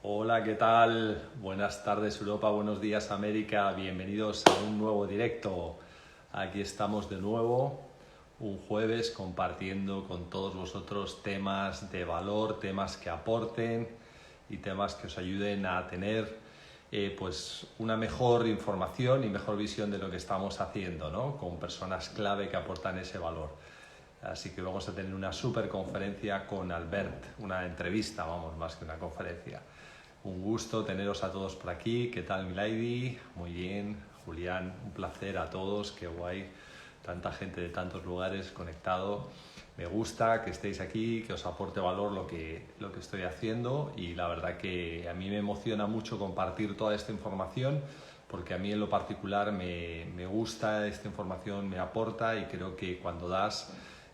Hola, ¿qué tal? Buenas tardes Europa, buenos días América, bienvenidos a un nuevo directo. Aquí estamos de nuevo, un jueves compartiendo con todos vosotros temas de valor, temas que aporten y temas que os ayuden a tener pues una mejor información y mejor visión de lo que estamos haciendo, ¿no? Con personas clave que aportan ese valor. Así que vamos a tener una super conferencia con Albert, una entrevista, vamos, más que una conferencia. Un gusto teneros a todos por aquí. ¿Qué tal, Milady? Muy bien. Julián, un placer a todos. Qué guay. Tanta gente de tantos lugares conectado. Me gusta que estéis aquí, que os aporte valor lo que estoy haciendo y la verdad que a mí me emociona mucho compartir toda esta información porque a mí en lo particular me gusta esta información, me aporta y creo que cuando das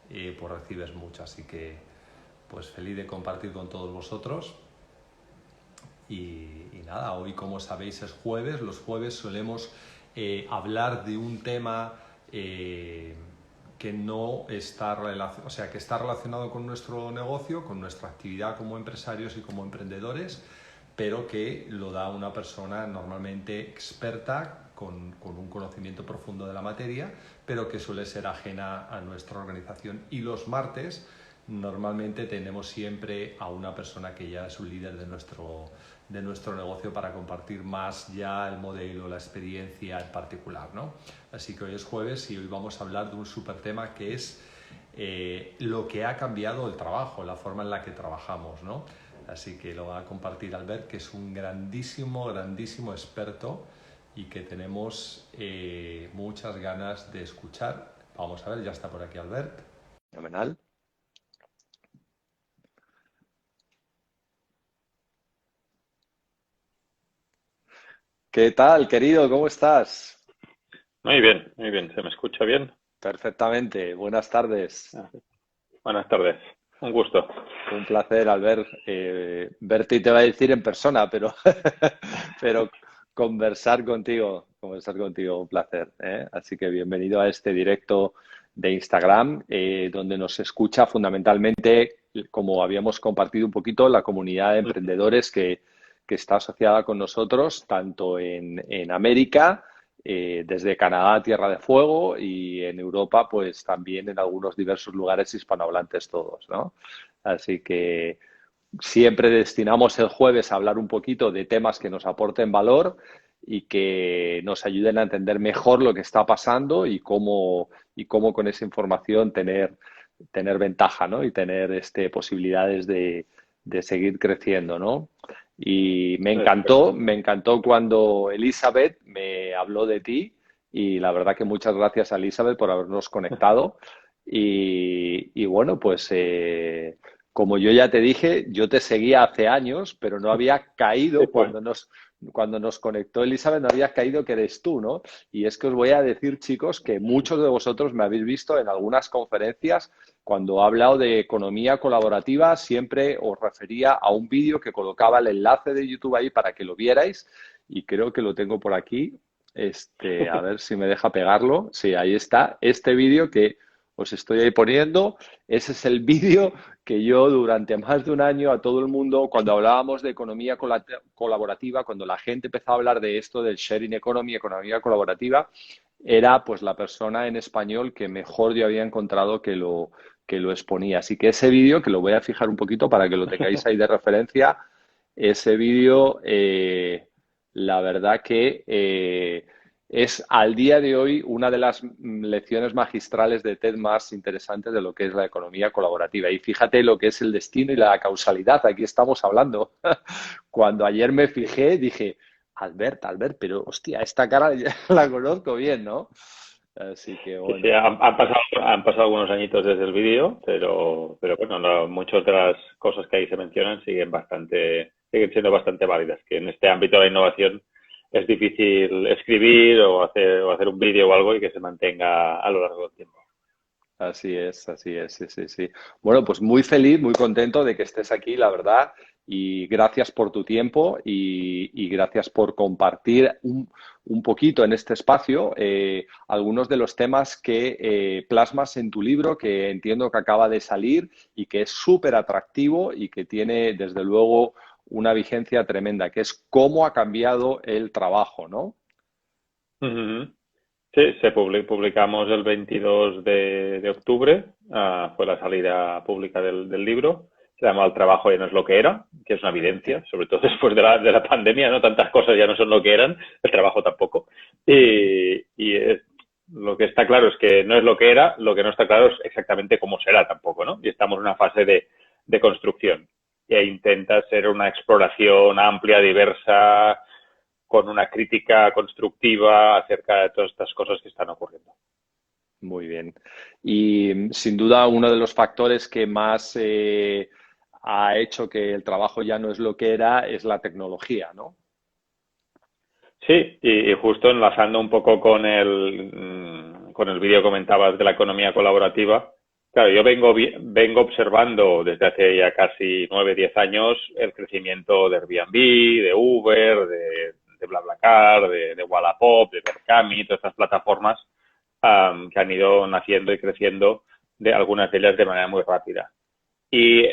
pues recibes mucho. Así que pues feliz de compartir con todos vosotros. Y nada, hoy como sabéis es jueves, los jueves solemos hablar de un tema que no está relacionado, o sea, que está relacionado con nuestro negocio, con nuestra actividad como empresarios y como emprendedores, pero que lo da una persona normalmente experta con un conocimiento profundo de la materia, pero que suele ser ajena a nuestra organización. Y los martes normalmente tenemos siempre a una persona que ya es un líder de nuestro negocio para compartir más ya el modelo, la experiencia en particular, ¿no? Así que hoy es jueves y hoy vamos a hablar de un súper tema que es lo que ha cambiado el trabajo, la forma en la que trabajamos, ¿no? Así que lo va a compartir Albert, que es un grandísimo, grandísimo experto y que tenemos muchas ganas de escuchar. Vamos a ver, ya está por aquí Albert. Fenomenal. ¿Qué tal, querido? ¿Cómo estás? muy bien. ¿Se me escucha bien? Perfectamente. Buenas tardes. Ah, buenas tardes. Un gusto. Un placer, Albert, verte y te va a decir en persona, pero, pero conversar contigo, un placer, ¿eh? Así que bienvenido a este directo de Instagram, donde nos escucha fundamentalmente, como habíamos compartido un poquito, la comunidad de emprendedores que está asociada con nosotros, tanto en América, desde Canadá, Tierra de Fuego, y en Europa, pues también en algunos diversos lugares hispanohablantes todos, ¿no? Así que siempre destinamos el jueves a hablar un poquito de temas que nos aporten valor y que nos ayuden a entender mejor lo que está pasando y cómo con esa información tener ventaja, ¿no? Y tener posibilidades de seguir creciendo, ¿no? Y Estupendo. me encantó cuando Elizabeth me habló de ti y la verdad que muchas gracias a Elizabeth por habernos conectado. Y bueno, pues como yo ya te dije, yo te seguía hace años, pero no había Sí, caído pues. cuando nos conectó Elizabeth, no había caído que eres tú, ¿no? Y es que os voy a decir, chicos, que muchos de vosotros me habéis visto en algunas conferencias cuando he hablado de economía colaborativa, siempre os refería a un vídeo que colocaba el enlace de YouTube ahí para que lo vierais y creo que lo tengo por aquí. A ver si me deja pegarlo. Sí, ahí está. Este vídeo que os estoy ahí poniendo, ese es el vídeo que yo durante más de un año a todo el mundo, cuando hablábamos de economía colaborativa, cuando la gente empezó a hablar de esto, del sharing economy, economía colaborativa, era pues la persona en español que mejor yo había encontrado que lo exponía. Así que ese vídeo, que lo voy a fijar un poquito para que lo tengáis ahí de referencia, ese vídeo, la verdad que es al día de hoy una de las lecciones magistrales de TED más interesantes de lo que es la economía colaborativa. Y fíjate lo que es el destino y la causalidad. Aquí estamos hablando. Cuando ayer me fijé, dije, Albert, pero hostia, esta cara ya la conozco bien, ¿no? Así que Sí, sí, bueno. han pasado algunos añitos desde el vídeo, pero bueno, muchas de las cosas que ahí se mencionan siguen siendo bastante válidas, que en este ámbito de la innovación es difícil escribir o hacer un vídeo o algo y que se mantenga a lo largo del tiempo. Así es, sí, sí, sí. Bueno, pues muy feliz, muy contento de que estés aquí, la verdad, y gracias por tu tiempo y gracias por compartir un poquito en este espacio algunos de los temas que plasmas en tu libro, que entiendo que acaba de salir y que es súper atractivo y que tiene, desde luego, una vigencia tremenda, que es cómo ha cambiado el trabajo, ¿no? Ujú. Sí, publicamos el 22 de octubre, fue la salida pública del libro. Se llama El trabajo ya no es lo que era, que es una evidencia, sobre todo después de la pandemia, ¿no? Tantas cosas ya no son lo que eran, el trabajo tampoco. Lo que está claro es que no es lo que era, lo que no está claro es exactamente cómo será tampoco, ¿no? Y estamos en una fase de construcción. E intenta ser una exploración amplia, diversa, con una crítica constructiva acerca de todas estas cosas que están ocurriendo. Muy bien. Y sin duda uno de los factores que más ha hecho que el trabajo ya no es lo que era es la tecnología, ¿no? Sí, y justo enlazando un poco con el vídeo que comentabas de la economía colaborativa, claro, yo vengo observando desde hace ya casi 9, 10 años el crecimiento de Airbnb, de Uber, de BlaBlaCar, de Wallapop, de Berkami, todas estas plataformas que han ido naciendo y creciendo, de algunas de ellas de manera muy rápida. Y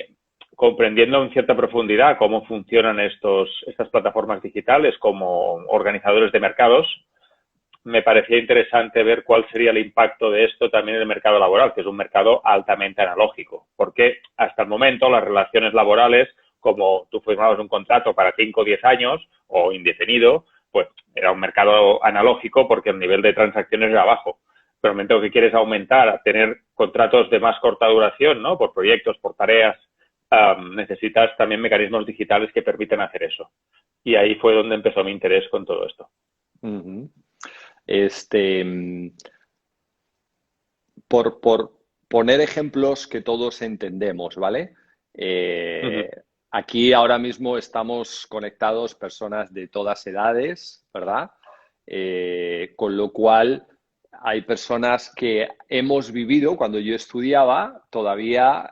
comprendiendo en cierta profundidad cómo funcionan estas plataformas digitales como organizadores de mercados, me parecía interesante ver cuál sería el impacto de esto también en el mercado laboral, que es un mercado altamente analógico. Porque hasta el momento las relaciones laborales, como tú firmabas un contrato para 5 o 10 años o indefinido, pues era un mercado analógico porque el nivel de transacciones era bajo. Pero el momento que quieres aumentar a tener contratos de más corta duración, ¿no? Por proyectos, por tareas, necesitas también mecanismos digitales que permiten hacer eso. Y ahí fue donde empezó mi interés con todo esto. Uh-huh. Por poner ejemplos que todos entendemos, ¿vale? Uh-huh. Aquí ahora mismo estamos conectados personas de todas edades, ¿verdad? Con lo cual hay personas que hemos vivido, cuando yo estudiaba, todavía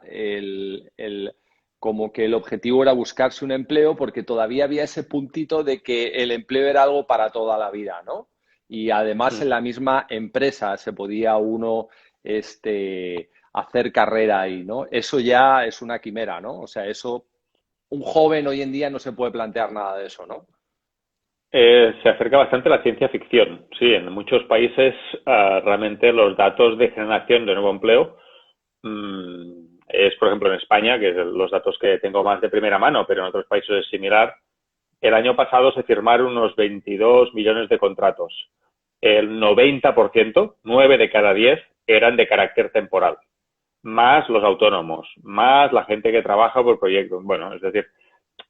como que el objetivo era buscarse un empleo porque todavía había ese puntito de que el empleo era algo para toda la vida, ¿no? Y además en la misma empresa se podía uno hacer carrera ahí, ¿no? Eso ya es una quimera, ¿no? O sea, eso, un joven hoy en día no se puede plantear nada de eso, ¿no? Se acerca bastante a la ciencia ficción. Sí, en muchos países realmente los datos de generación de nuevo empleo es, por ejemplo, en España, que es los datos que tengo más de primera mano, pero en otros países es similar. El año pasado se firmaron unos 22 millones de contratos. El 90%, 9 de cada 10, eran de carácter temporal. Más los autónomos, más la gente que trabaja por proyectos. Bueno, es decir,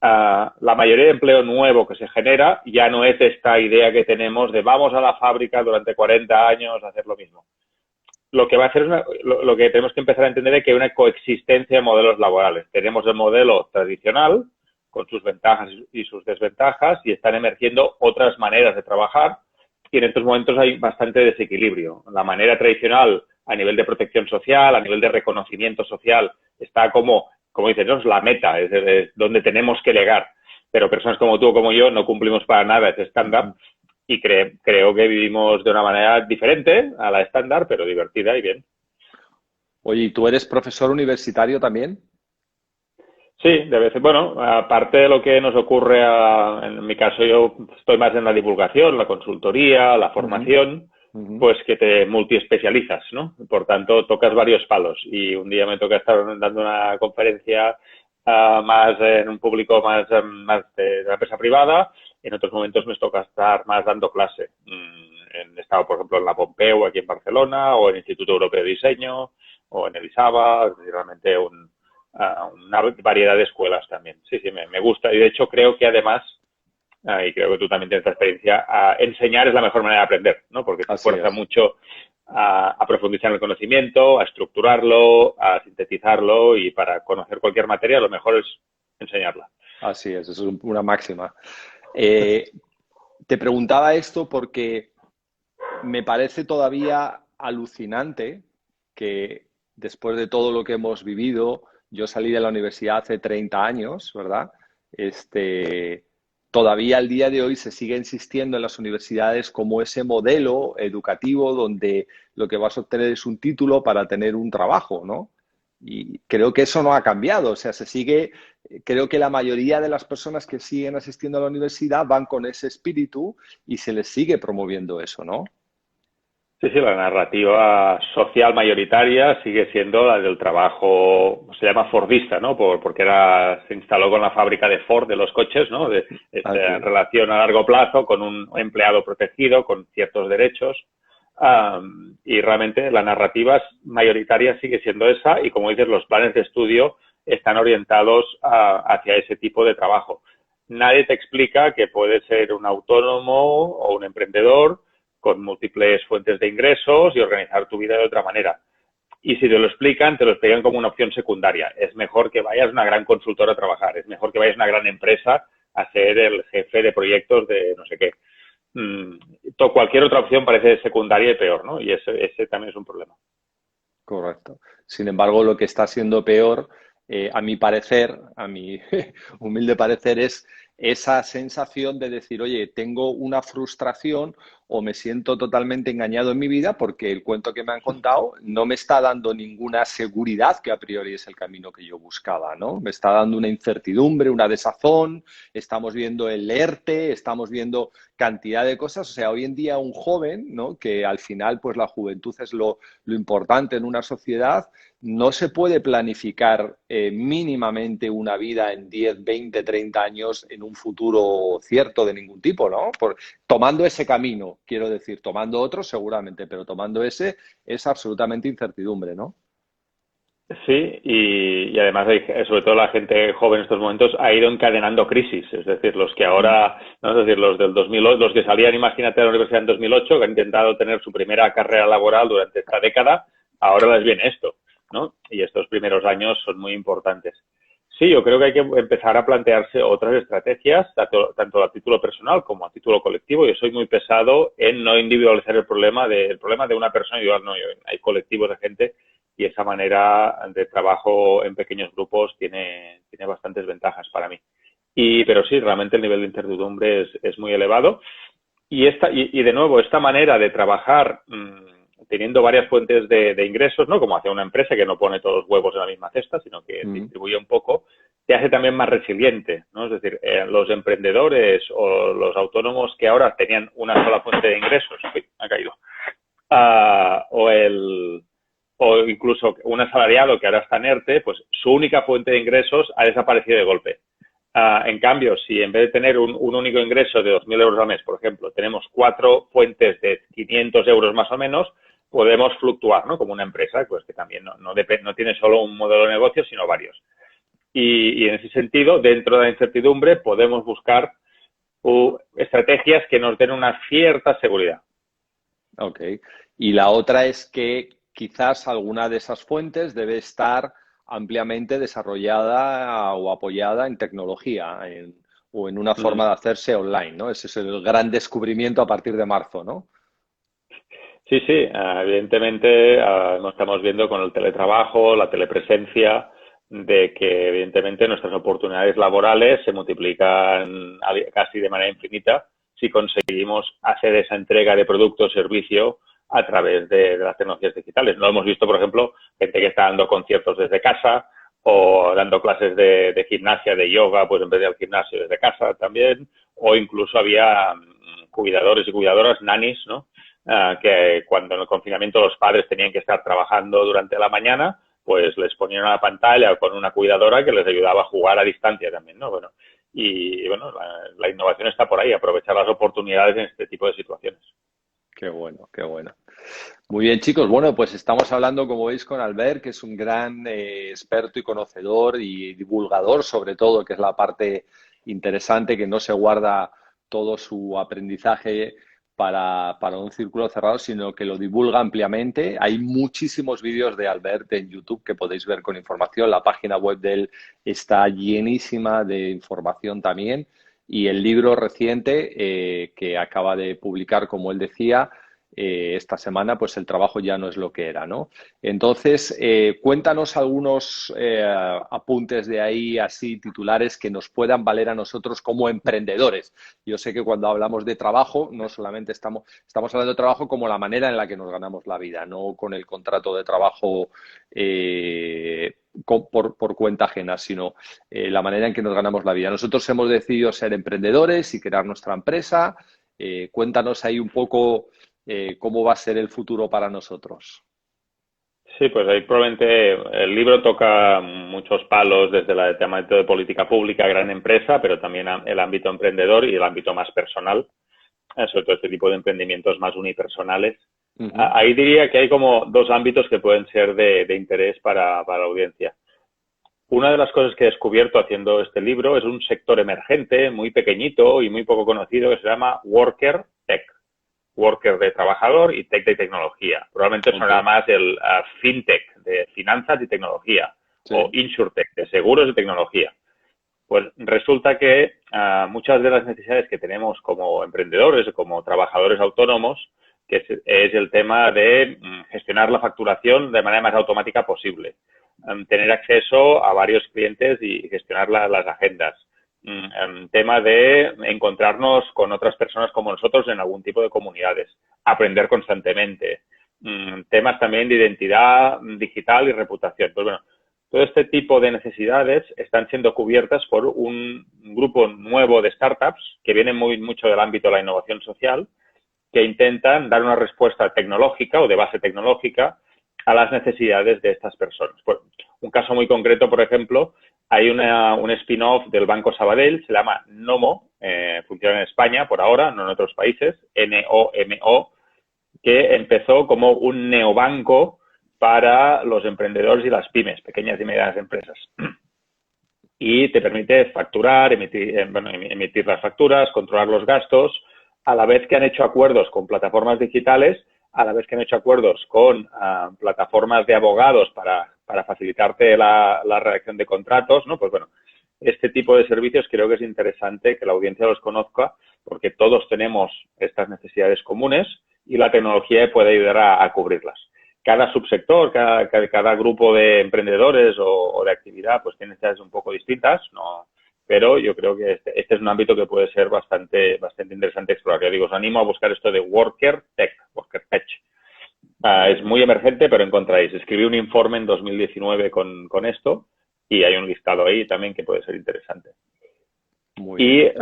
la mayoría de empleo nuevo que se genera ya no es esta idea que tenemos de vamos a la fábrica durante 40 años a hacer lo mismo. Lo que va a hacer lo que tenemos que empezar a entender es que hay una coexistencia de modelos laborales. Tenemos el modelo tradicional con sus ventajas y sus desventajas y están emergiendo otras maneras de trabajar y en estos momentos hay bastante desequilibrio. La manera tradicional a nivel de protección social, a nivel de reconocimiento social, está como dicen, ¿no? Es la meta, es donde tenemos que llegar. Pero personas como tú o como yo no cumplimos para nada ese estándar y creo que vivimos de una manera diferente a la estándar, pero divertida y bien. Oye, ¿y tú eres profesor universitario también? Sí, de veces, bueno, aparte de lo que nos ocurre, en mi caso yo estoy más en la divulgación, la consultoría, la formación, pues que te multiespecializas, ¿no? Por tanto, tocas varios palos y un día me toca estar dando una conferencia más en un público más de la empresa privada, en otros momentos me toca estar más dando clase. He estado, por ejemplo, en la Pompeu aquí en Barcelona o en el Instituto Europeo de Diseño o en el ISABA, es decir, realmente una variedad de escuelas también. Sí, sí, me gusta. Y de hecho creo que además, y creo que tú también tienes esta experiencia, enseñar es la mejor manera de aprender, ¿no? Porque te fuerza mucho a profundizar en el conocimiento, a estructurarlo, a sintetizarlo y para conocer cualquier materia lo mejor es enseñarla. Así es, eso es una máxima. Te preguntaba esto porque me parece todavía alucinante que después de todo lo que hemos vivido, yo salí de la universidad hace 30 años, ¿verdad? Todavía al día de hoy se sigue insistiendo en las universidades como ese modelo educativo donde lo que vas a obtener es un título para tener un trabajo, ¿no? y creo que eso no ha cambiado. O sea, se sigue, creo que la mayoría de las personas que siguen asistiendo a la universidad van con ese espíritu y se les sigue promoviendo eso, ¿no? Sí, sí, la narrativa social mayoritaria sigue siendo la del trabajo, se llama Fordista, ¿no? Porque se instaló con la fábrica de Ford de los coches, ¿no? De esta Aquí. relación a largo plazo con un empleado protegido, con ciertos derechos. Y realmente la narrativa mayoritaria sigue siendo esa y, como dices, los planes de estudio están orientados hacia ese tipo de trabajo. Nadie te explica que puedes ser un autónomo o un emprendedor con múltiples fuentes de ingresos y organizar tu vida de otra manera. Y si te lo explican como una opción secundaria. Es mejor que vayas a una gran consultora a trabajar, es mejor que vayas a una gran empresa a ser el jefe de proyectos de no sé qué. Cualquier otra opción parece secundaria y peor, ¿no? Y ese también es un problema. Correcto. Sin embargo, lo que está siendo peor, a mi parecer, a mi humilde parecer, es esa sensación de decir, oye, tengo una frustración o me siento totalmente engañado en mi vida porque el cuento que me han contado no me está dando ninguna seguridad, que a priori es el camino que yo buscaba, ¿no? Me está dando una incertidumbre, una desazón, estamos viendo el ERTE, estamos viendo cantidad de cosas. O sea, hoy en día un joven, ¿no? Que al final, pues la juventud es lo importante en una sociedad, no se puede planificar mínimamente una vida en 10, 20, 30 años en un futuro cierto de ningún tipo, ¿no? Tomando ese camino, quiero decir, tomando otro seguramente, pero tomando ese es absolutamente incertidumbre, ¿no? Sí, y además, sobre todo la gente joven en estos momentos, ha ido encadenando crisis. Es decir, los que ahora, ¿no? Es decir, los del 2008, los que salían, imagínate, de la universidad en 2008, que han intentado tener su primera carrera laboral durante esta década, ahora les viene esto, ¿no? Y estos primeros años son muy importantes. Sí, yo creo que hay que empezar a plantearse otras estrategias, tanto a título personal como a título colectivo. Yo soy muy pesado en no individualizar el problema de una persona individual. No, hay colectivos de gente y esa manera de trabajo en pequeños grupos tiene bastantes ventajas para mí. Pero sí, realmente el nivel de incertidumbre es muy elevado. Y de nuevo, esta manera de trabajar teniendo varias fuentes de ingresos, ¿no? Como hace una empresa que no pone todos los huevos en la misma cesta, sino que distribuye un poco, te hace también más resiliente, ¿no? Es decir, los emprendedores o los autónomos que ahora tenían una sola fuente de ingresos, uy, ha caído, o incluso un asalariado que ahora está en ERTE, pues su única fuente de ingresos ha desaparecido de golpe. En cambio, si en vez de tener un único ingreso de 2.000 euros al mes, por ejemplo, tenemos 4 fuentes de 500 euros más o menos, podemos fluctuar, ¿no? Como una empresa, pues que también no tiene solo un modelo de negocio, sino varios. Y en ese sentido, dentro de la incertidumbre, podemos buscar estrategias que nos den una cierta seguridad. Ok. Y la otra es que quizás alguna de esas fuentes debe estar ampliamente desarrollada o apoyada en tecnología o en una forma de hacerse online, ¿no? Ese es el gran descubrimiento a partir de marzo, ¿no? Sí, sí, evidentemente lo estamos viendo con el teletrabajo, la telepresencia, de que evidentemente nuestras oportunidades laborales se multiplican casi de manera infinita si conseguimos hacer esa entrega de producto o servicio a través de las tecnologías digitales. Lo hemos visto, por ejemplo, gente que está dando conciertos desde casa o dando clases de gimnasia, de yoga, pues en vez de al gimnasio desde casa también, o incluso había cuidadores y cuidadoras, nannies, ¿no? Que cuando en el confinamiento los padres tenían que estar trabajando durante la mañana, pues les ponían una pantalla con una cuidadora que les ayudaba a jugar a distancia también, ¿no? Bueno, y bueno, la innovación está por ahí, aprovechar las oportunidades en este tipo de situaciones. Qué bueno, qué bueno. Muy bien, chicos. Bueno, pues estamos hablando, como veis, con Albert, que es un gran experto y conocedor y divulgador, sobre todo, que es la parte interesante, que no se guarda todo su aprendizaje para un círculo cerrado, sino que lo divulga ampliamente. Hay muchísimos vídeos de Albert en YouTube que podéis ver con información. La página web de él está llenísima de información también. Y el libro reciente que acaba de publicar, como él decía, esta semana pues el trabajo ya no es lo que era, ¿no? Entonces, cuéntanos algunos apuntes de ahí, así titulares, que nos puedan valer a nosotros como emprendedores. Yo sé que cuando hablamos de trabajo, no solamente estamos hablando de trabajo como la manera en la que nos ganamos la vida, no con el contrato de trabajo por cuenta ajena, sino la manera en que nos ganamos la vida. Nosotros hemos decidido ser emprendedores y crear nuestra empresa. Cuéntanos ahí un poco cómo va a ser el futuro para nosotros. Sí, pues ahí probablemente el libro toca muchos palos desde el tema de política pública, gran empresa, pero también el ámbito emprendedor y el ámbito más personal, sobre todo este tipo de emprendimientos más unipersonales. Uh-huh. Ahí diría que hay como dos ámbitos que pueden ser de interés para la audiencia. Una de las cosas que he descubierto haciendo este libro es un sector emergente, muy pequeñito y muy poco conocido, que se llama Worker Tech. Worker de trabajador y tech de tecnología. Probablemente sonará más el fintech de finanzas y tecnología, sí, o insurtech de seguros y tecnología. Pues resulta que muchas de las necesidades que tenemos como emprendedores, como trabajadores autónomos, que es el tema de gestionar la facturación de manera más automática posible, tener acceso a varios clientes y gestionar las agendas. Tema de encontrarnos con otras personas como nosotros en algún tipo de comunidades, aprender constantemente, temas también de identidad digital y reputación. Pues bueno, todo este tipo de necesidades están siendo cubiertas por un grupo nuevo de startups que vienen mucho del ámbito de la innovación social, que intentan dar una respuesta tecnológica o de base tecnológica a las necesidades de estas personas. Pues, un caso muy concreto, por ejemplo, hay un spin-off del Banco Sabadell, se llama Nomo, funciona en España por ahora, no en otros países, N-O-M-O, que empezó como un neobanco para los emprendedores y las pymes, pequeñas y medianas empresas. Y te permite facturar, emitir las facturas, controlar los gastos, a la vez que han hecho acuerdos con plataformas digitales, a la vez que han hecho acuerdos con plataformas de abogados para facilitarte la redacción de contratos, ¿no? Pues bueno, este tipo de servicios creo que es interesante que la audiencia los conozca porque todos tenemos estas necesidades comunes y la tecnología puede ayudar a cubrirlas. Cada subsector, cada grupo de emprendedores o de actividad pues tiene necesidades un poco distintas, ¿no? Pero yo creo que este es un ámbito que puede ser bastante interesante explorar. Yo digo, os animo a buscar esto de Worker Tech, Worker Tech. Es muy emergente, pero encontráis. Escribí un informe en 2019 con esto y hay un listado ahí también que puede ser interesante. Muy bien.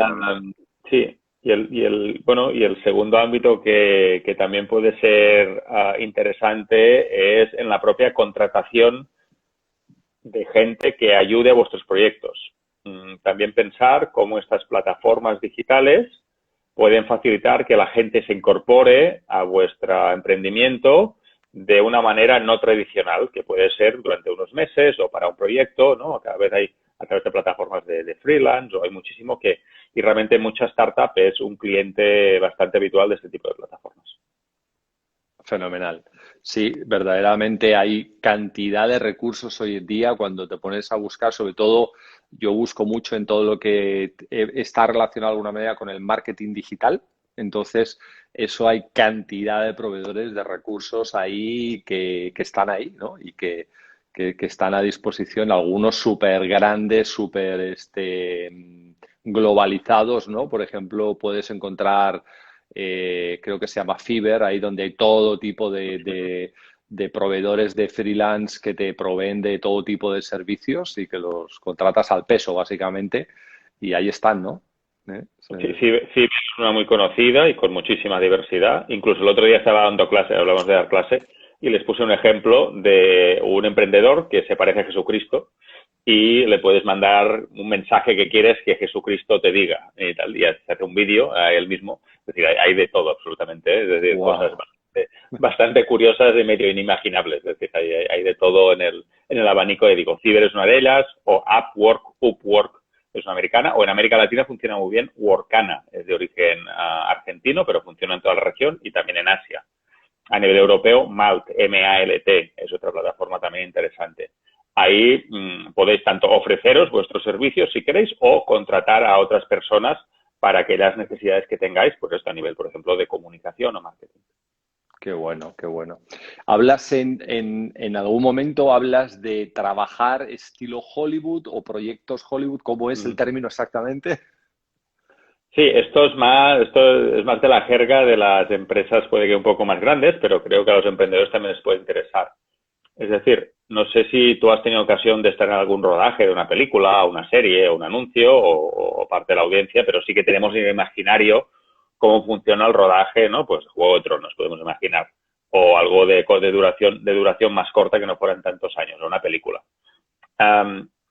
Sí, y el segundo ámbito que también puede ser interesante es en la propia contratación de gente que ayude a vuestros proyectos. También pensar cómo estas plataformas digitales pueden facilitar que la gente se incorpore a vuestro emprendimiento de una manera no tradicional, que puede ser durante unos meses o para un proyecto, ¿no? Cada vez hay a través de plataformas de freelance o hay muchísimo y realmente mucha startup es un cliente bastante habitual de este tipo de plataformas. Fenomenal. Sí, verdaderamente hay cantidad de recursos hoy en día cuando te pones a buscar, sobre todo yo busco mucho en todo lo que está relacionado de alguna manera con el marketing digital. Entonces, eso hay cantidad de proveedores de recursos ahí que están ahí, ¿no? Y que están a disposición, algunos súper grandes, súper globalizados, ¿no? Por ejemplo, puedes encontrar, creo que se llama Fiverr, ahí donde hay todo tipo de proveedores de freelance que te proveen de todo tipo de servicios y que los contratas al peso, básicamente, y ahí están, ¿no? Sí, Fiverr es una muy conocida y con muchísima diversidad. Incluso el otro día estaba dando clase, hablamos de dar clase, y les puse un ejemplo de un emprendedor que se parece a Jesucristo y le puedes mandar un mensaje que quieres que Jesucristo te diga y tal, y se hace un vídeo a él mismo. Es decir, hay de todo absolutamente, ¿eh? Es decir, wow, cosas bastante curiosas y medio inimaginables. Es decir, hay de todo en el abanico. Digo, Fiverr es una de ellas, o Upwork es una americana, o en América Latina funciona muy bien Workana, es de origen argentino, pero funciona en toda la región y también en Asia. A nivel europeo, Malt, M-A-L-T, es otra plataforma también interesante. Ahí podéis tanto ofreceros vuestros servicios si queréis o contratar a otras personas para aquellas necesidades que tengáis, pues esto a nivel, por ejemplo, de comunicación o marketing. Qué bueno, qué bueno. ¿Hablas en algún momento hablas de trabajar estilo Hollywood o proyectos Hollywood? ¿Cómo es el Mm. término exactamente? Sí, esto es más de la jerga de las empresas, puede que un poco más grandes, pero creo que a los emprendedores también les puede interesar. Es decir, no sé si tú has tenido ocasión de estar en algún rodaje de una película, una serie, un anuncio o parte de la audiencia, pero sí que tenemos en el imaginario cómo funciona el rodaje, ¿no? Pues Juego de Tronos, podemos imaginar. O algo de duración más corta que no fueran tantos años, o una película.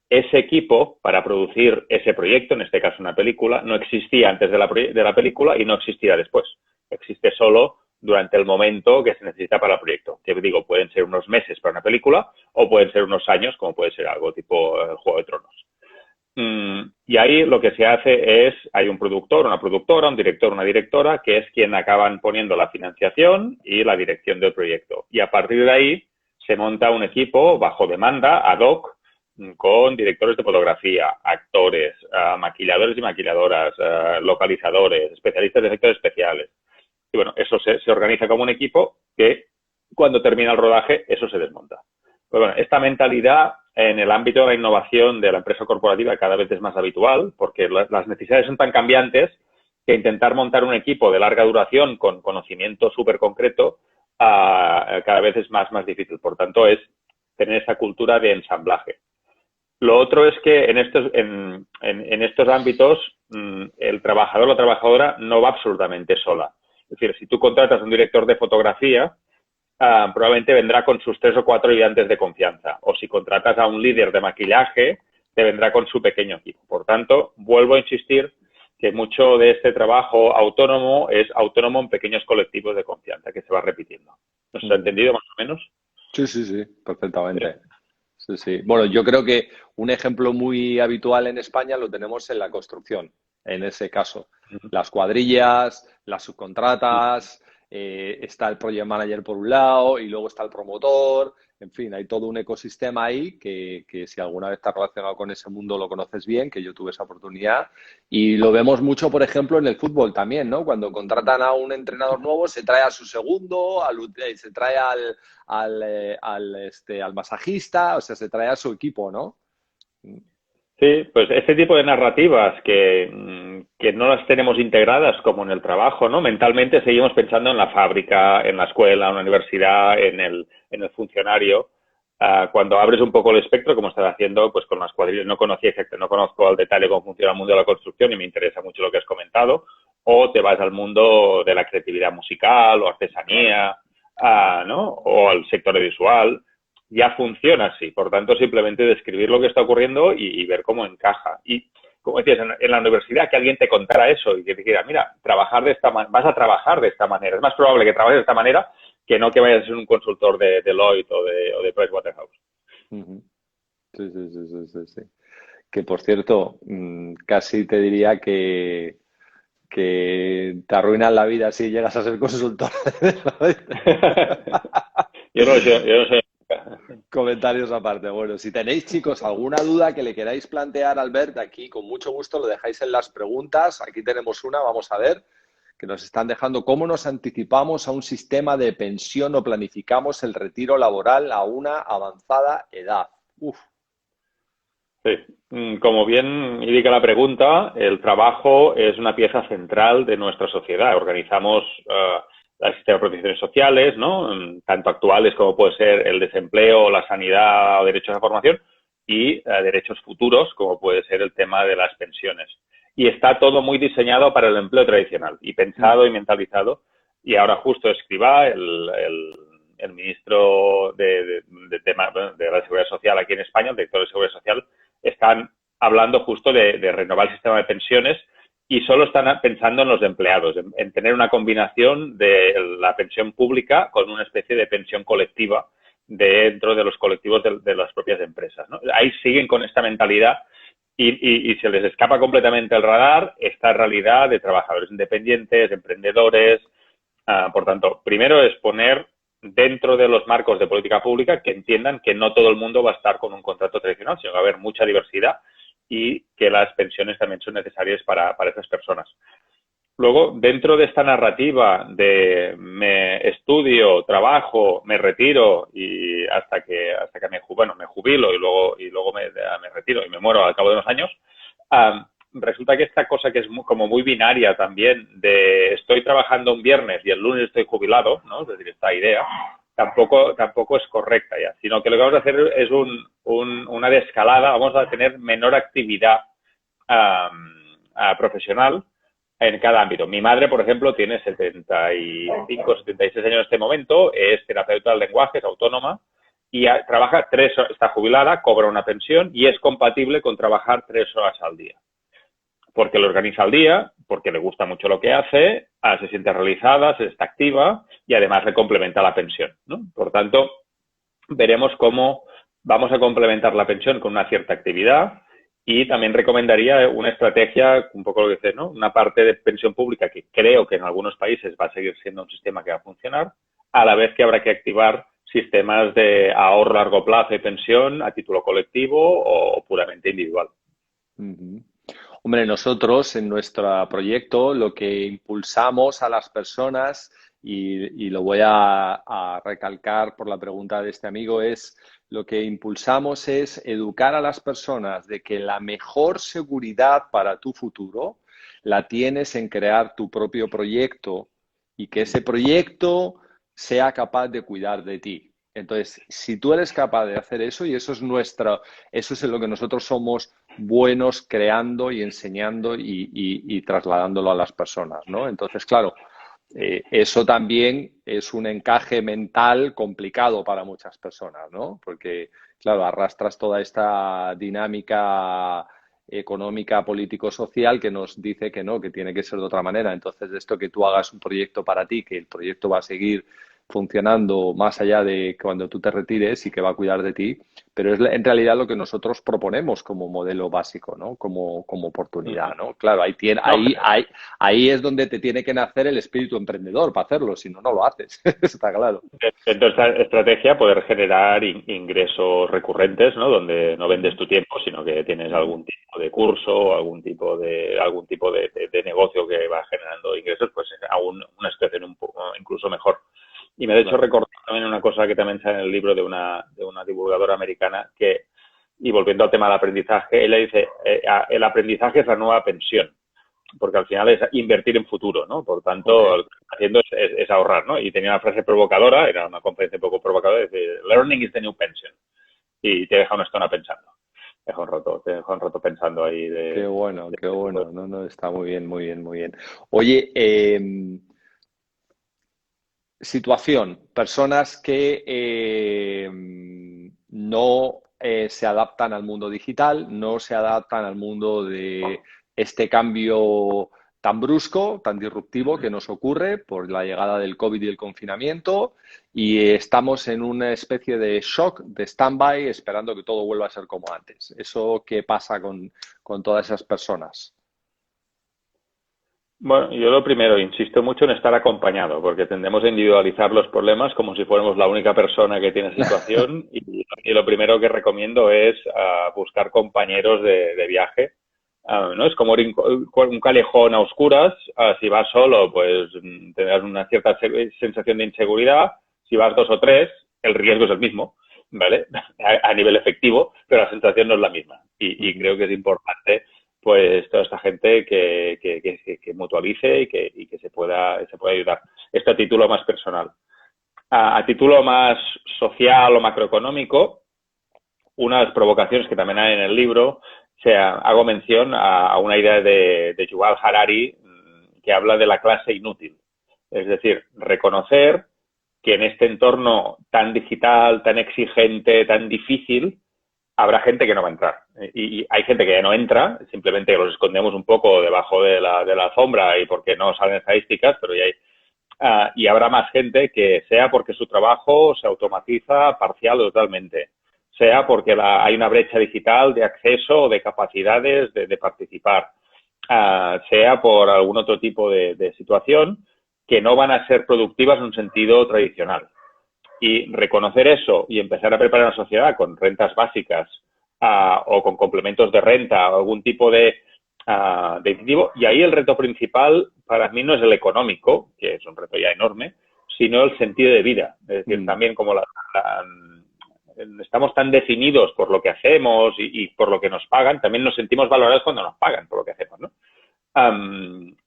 Ese equipo para producir ese proyecto, en este caso una película, no existía antes de la película y no existirá después. Existe solo durante el momento que se necesita para el proyecto. Te digo, pueden ser unos meses para una película o pueden ser unos años, como puede ser algo tipo Juego de Tronos. Y ahí lo que se hace es, hay un productor, una productora, un director, una directora, que es quien acaban poniendo la financiación y la dirección del proyecto. Y a partir de ahí se monta un equipo bajo demanda, ad hoc, con directores de fotografía, actores, maquilladores y maquilladoras, localizadores, especialistas de efectos especiales. Y bueno, eso se organiza como un equipo que cuando termina el rodaje, eso se desmonta. Pues bueno, esta mentalidad en el ámbito de la innovación de la empresa corporativa cada vez es más habitual porque las necesidades son tan cambiantes que intentar montar un equipo de larga duración con conocimiento súper concreto cada vez es más difícil. Por tanto, es tener esa cultura de ensamblaje. Lo otro es que en estos ámbitos el trabajador o la trabajadora no va absolutamente sola. Es decir, si tú contratas a un director de fotografía, probablemente vendrá con sus 3 o 4 ayudantes de confianza. O si contratas a un líder de maquillaje, te vendrá con su pequeño equipo. Por tanto, vuelvo a insistir que mucho de este trabajo autónomo es autónomo en pequeños colectivos de confianza, que se va repitiendo. ¿Nos ha entendido más o menos? Sí, sí, sí, perfectamente. Sí. Sí, sí. Bueno, yo creo que un ejemplo muy habitual en España lo tenemos en la construcción, en ese caso. Las cuadrillas, las subcontratas, está el project manager por un lado y luego está el promotor. En fin, hay todo un ecosistema ahí que si alguna vez estás relacionado con ese mundo lo conoces bien, que yo tuve esa oportunidad. Y lo vemos mucho, por ejemplo, en el fútbol también, ¿no? Cuando contratan a un entrenador nuevo, se trae a su segundo, se trae al masajista, o sea, se trae a su equipo, ¿no? Sí, pues este tipo de narrativas que no las tenemos integradas como en el trabajo, ¿no? Mentalmente seguimos pensando en la fábrica, en la escuela, en la universidad, en el funcionario. Cuando abres un poco el espectro, como estás haciendo, pues con las cuadrillas, no conozco al detalle cómo funciona el mundo de la construcción y me interesa mucho lo que has comentado, o te vas al mundo de la creatividad musical o artesanía, ¿no? O al sector visual. Ya funciona así. Por tanto, simplemente describir lo que está ocurriendo y ver cómo encaja. Y, como decías, en la universidad que alguien te contara eso y que te dijera, mira, vas a trabajar de esta manera. Es más probable que trabajes de esta manera que no que vayas a ser un consultor de Deloitte o de Pricewaterhouse. Uh-huh. Sí, sí, sí, sí, sí, sí. Que, por cierto, casi te diría que te arruinan la vida si llegas a ser consultor. Yo no sé. Comentarios aparte. Bueno, si tenéis, chicos, alguna duda que le queráis plantear a Albert, aquí con mucho gusto lo dejáis en las preguntas. Aquí tenemos una, vamos a ver, que nos están dejando. ¿Cómo nos anticipamos a un sistema de pensión o planificamos el retiro laboral a una avanzada edad? Uf. Sí. Como bien indica la pregunta, el trabajo es una pieza central de nuestra sociedad. Organizamos el sistema de protecciones sociales, ¿no? Tanto actuales como puede ser el desempleo, la sanidad o derechos a formación, y derechos futuros, como puede ser el tema de las pensiones. Y está todo muy diseñado para el empleo tradicional y pensado y mentalizado. Y ahora justo Escrivá, el ministro de la Seguridad Social aquí en España, el director de Seguridad Social, están hablando justo de renovar el sistema de pensiones y solo están pensando en los empleados, en tener una combinación de la pensión pública con una especie de pensión colectiva dentro de los colectivos de las propias empresas, ¿no? Ahí siguen con esta mentalidad y se les escapa completamente el radar esta realidad de trabajadores independientes, emprendedores. Por tanto, primero es poner dentro de los marcos de política pública que entiendan que no todo el mundo va a estar con un contrato tradicional, sino que va a haber mucha diversidad y que las pensiones también son necesarias para esas personas. luego, dentro de esta narrativa de me estudio, trabajo, me retiro y hasta que me jubilo y luego me retiro y me muero al cabo de unos años, resulta que esta cosa que es como muy binaria también de estoy trabajando un viernes y el lunes estoy jubilado, ¿no? Es decir, esta idea tampoco es correcta ya, sino que lo que vamos a hacer es una desescalada, vamos a tener menor actividad profesional en cada ámbito. Mi madre, por ejemplo, tiene 75, 76 años en este momento, es terapeuta del lenguaje, es autónoma y trabaja está jubilada, cobra una pensión y es compatible con trabajar 3 horas al día. Porque lo organiza al día, porque le gusta mucho lo que hace, se siente realizada, se está activa y además le complementa la pensión, ¿no? Por tanto, veremos cómo vamos a complementar la pensión con una cierta actividad y también recomendaría una estrategia, un poco lo que dices, ¿no? Una parte de pensión pública que creo que en algunos países va a seguir siendo un sistema que va a funcionar, a la vez que habrá que activar sistemas de ahorro a largo plazo y pensión a título colectivo o puramente individual. Uh-huh. Hombre, nosotros en nuestro proyecto lo que impulsamos a las personas, y lo voy a recalcar por la pregunta de este amigo, es lo que impulsamos es educar a las personas de que la mejor seguridad para tu futuro la tienes en crear tu propio proyecto y que ese proyecto sea capaz de cuidar de ti. Entonces, si tú eres capaz de hacer eso, y eso es en lo que nosotros somos buenos creando y enseñando y trasladándolo a las personas, ¿no? Entonces, claro, eso también es un encaje mental complicado para muchas personas, ¿no? Porque, claro, arrastras toda esta dinámica económica, político-social que nos dice que no, que tiene que ser de otra manera. Entonces, esto que tú hagas un proyecto para ti, que el proyecto va a seguir funcionando más allá de cuando tú te retires y que va a cuidar de ti, pero es en realidad lo que nosotros proponemos como modelo básico, ¿no? Como oportunidad, ¿no? Claro, ahí es donde te tiene que nacer el espíritu emprendedor para hacerlo, si no, no lo haces, está claro. Dentro de esta estrategia, poder generar ingresos recurrentes, ¿no? Donde no vendes tu tiempo, sino que tienes algún tipo de curso, algún tipo de negocio que va generando ingresos, pues aún una situación incluso mejor. Y me ha hecho recordar también una cosa que también sale en el libro de una divulgadora americana y volviendo al tema del aprendizaje, ella dice, el aprendizaje es la nueva pensión, porque al final es invertir en futuro, ¿no? Por tanto, lo que está haciendo es ahorrar, ¿no? Y tenía una frase provocadora, era una conferencia un poco provocadora, dice, learning is the new pension. Y te deja una estona pensando. Te deja un rato pensando ahí. Qué bueno. No, está muy bien, muy bien, muy bien. Oye, situación, personas que no se adaptan al mundo digital, no se adaptan al mundo de este cambio tan brusco, tan disruptivo que nos ocurre por la llegada del COVID y el confinamiento, y estamos en una especie de shock, de stand-by, esperando que todo vuelva a ser como antes. ¿Eso qué pasa con todas esas personas? Bueno, yo lo primero, insisto mucho en estar acompañado, porque tendemos a individualizar los problemas como si fuéramos la única persona que tiene situación y lo primero que recomiendo es buscar compañeros de viaje. ¿No? Es como un callejón a oscuras. Si vas solo, pues tendrás una cierta sensación de inseguridad. Si vas 2 o 3, el riesgo es el mismo, ¿vale? A nivel efectivo, pero la sensación no es la misma. Y creo que es importante pues toda esta gente que mutualice y que se pueda ayudar. Esto a título más personal. A título más social o macroeconómico, unas provocaciones que también hay en el libro, hago mención a una idea de Yuval Harari que habla de la clase inútil. Es decir, reconocer que en este entorno tan digital, tan exigente, tan difícil, habrá gente que no va a entrar. Y hay gente que ya no entra, simplemente los escondemos un poco debajo de la alfombra y porque no salen estadísticas, pero ya hay. Y habrá más gente que sea porque su trabajo se automatiza parcial o totalmente, sea porque hay una brecha digital de acceso o de capacidades de participar, sea por algún otro tipo de situación que no van a ser productivas en un sentido tradicional. Y reconocer eso y empezar a preparar una sociedad con rentas básicas o con complementos de renta o algún tipo de incentivo. Y ahí el reto principal para mí no es el económico, que es un reto ya enorme, sino el sentido de vida. Es decir, también como estamos tan definidos por lo que hacemos y por lo que nos pagan, también nos sentimos valorados cuando nos pagan por lo que hacemos, ¿no?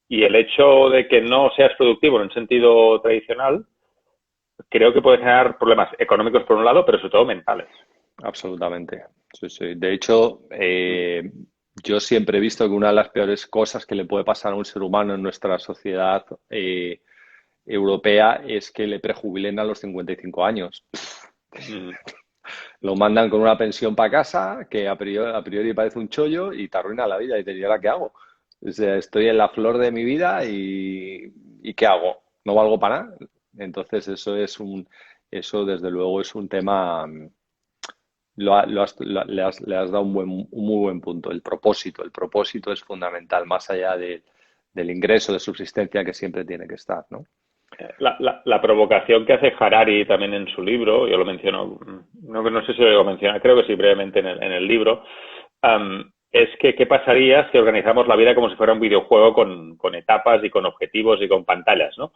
Y el hecho de que no seas productivo en un sentido tradicional, creo que puede generar problemas económicos por un lado, pero sobre todo mentales. Absolutamente. Sí, sí. De hecho, yo siempre he visto que una de las peores cosas que le puede pasar a un ser humano en nuestra sociedad europea es que le prejubilen a los 55 años. Lo mandan con una pensión para casa que a priori parece un chollo y te arruina la vida y te dirá, ¿ahora qué hago? O sea, estoy en la flor de mi vida y ¿qué hago? No valgo para nada. Entonces eso desde luego es un tema, le has dado un muy buen punto. El propósito es fundamental, más allá del ingreso de subsistencia que siempre tiene que estar, ¿no? La provocación que hace Harari también en su libro, yo lo menciono, no sé si lo menciona, creo que sí brevemente en el libro, es que qué pasaría si organizamos la vida como si fuera un videojuego con etapas y con objetivos y con pantallas, ¿no?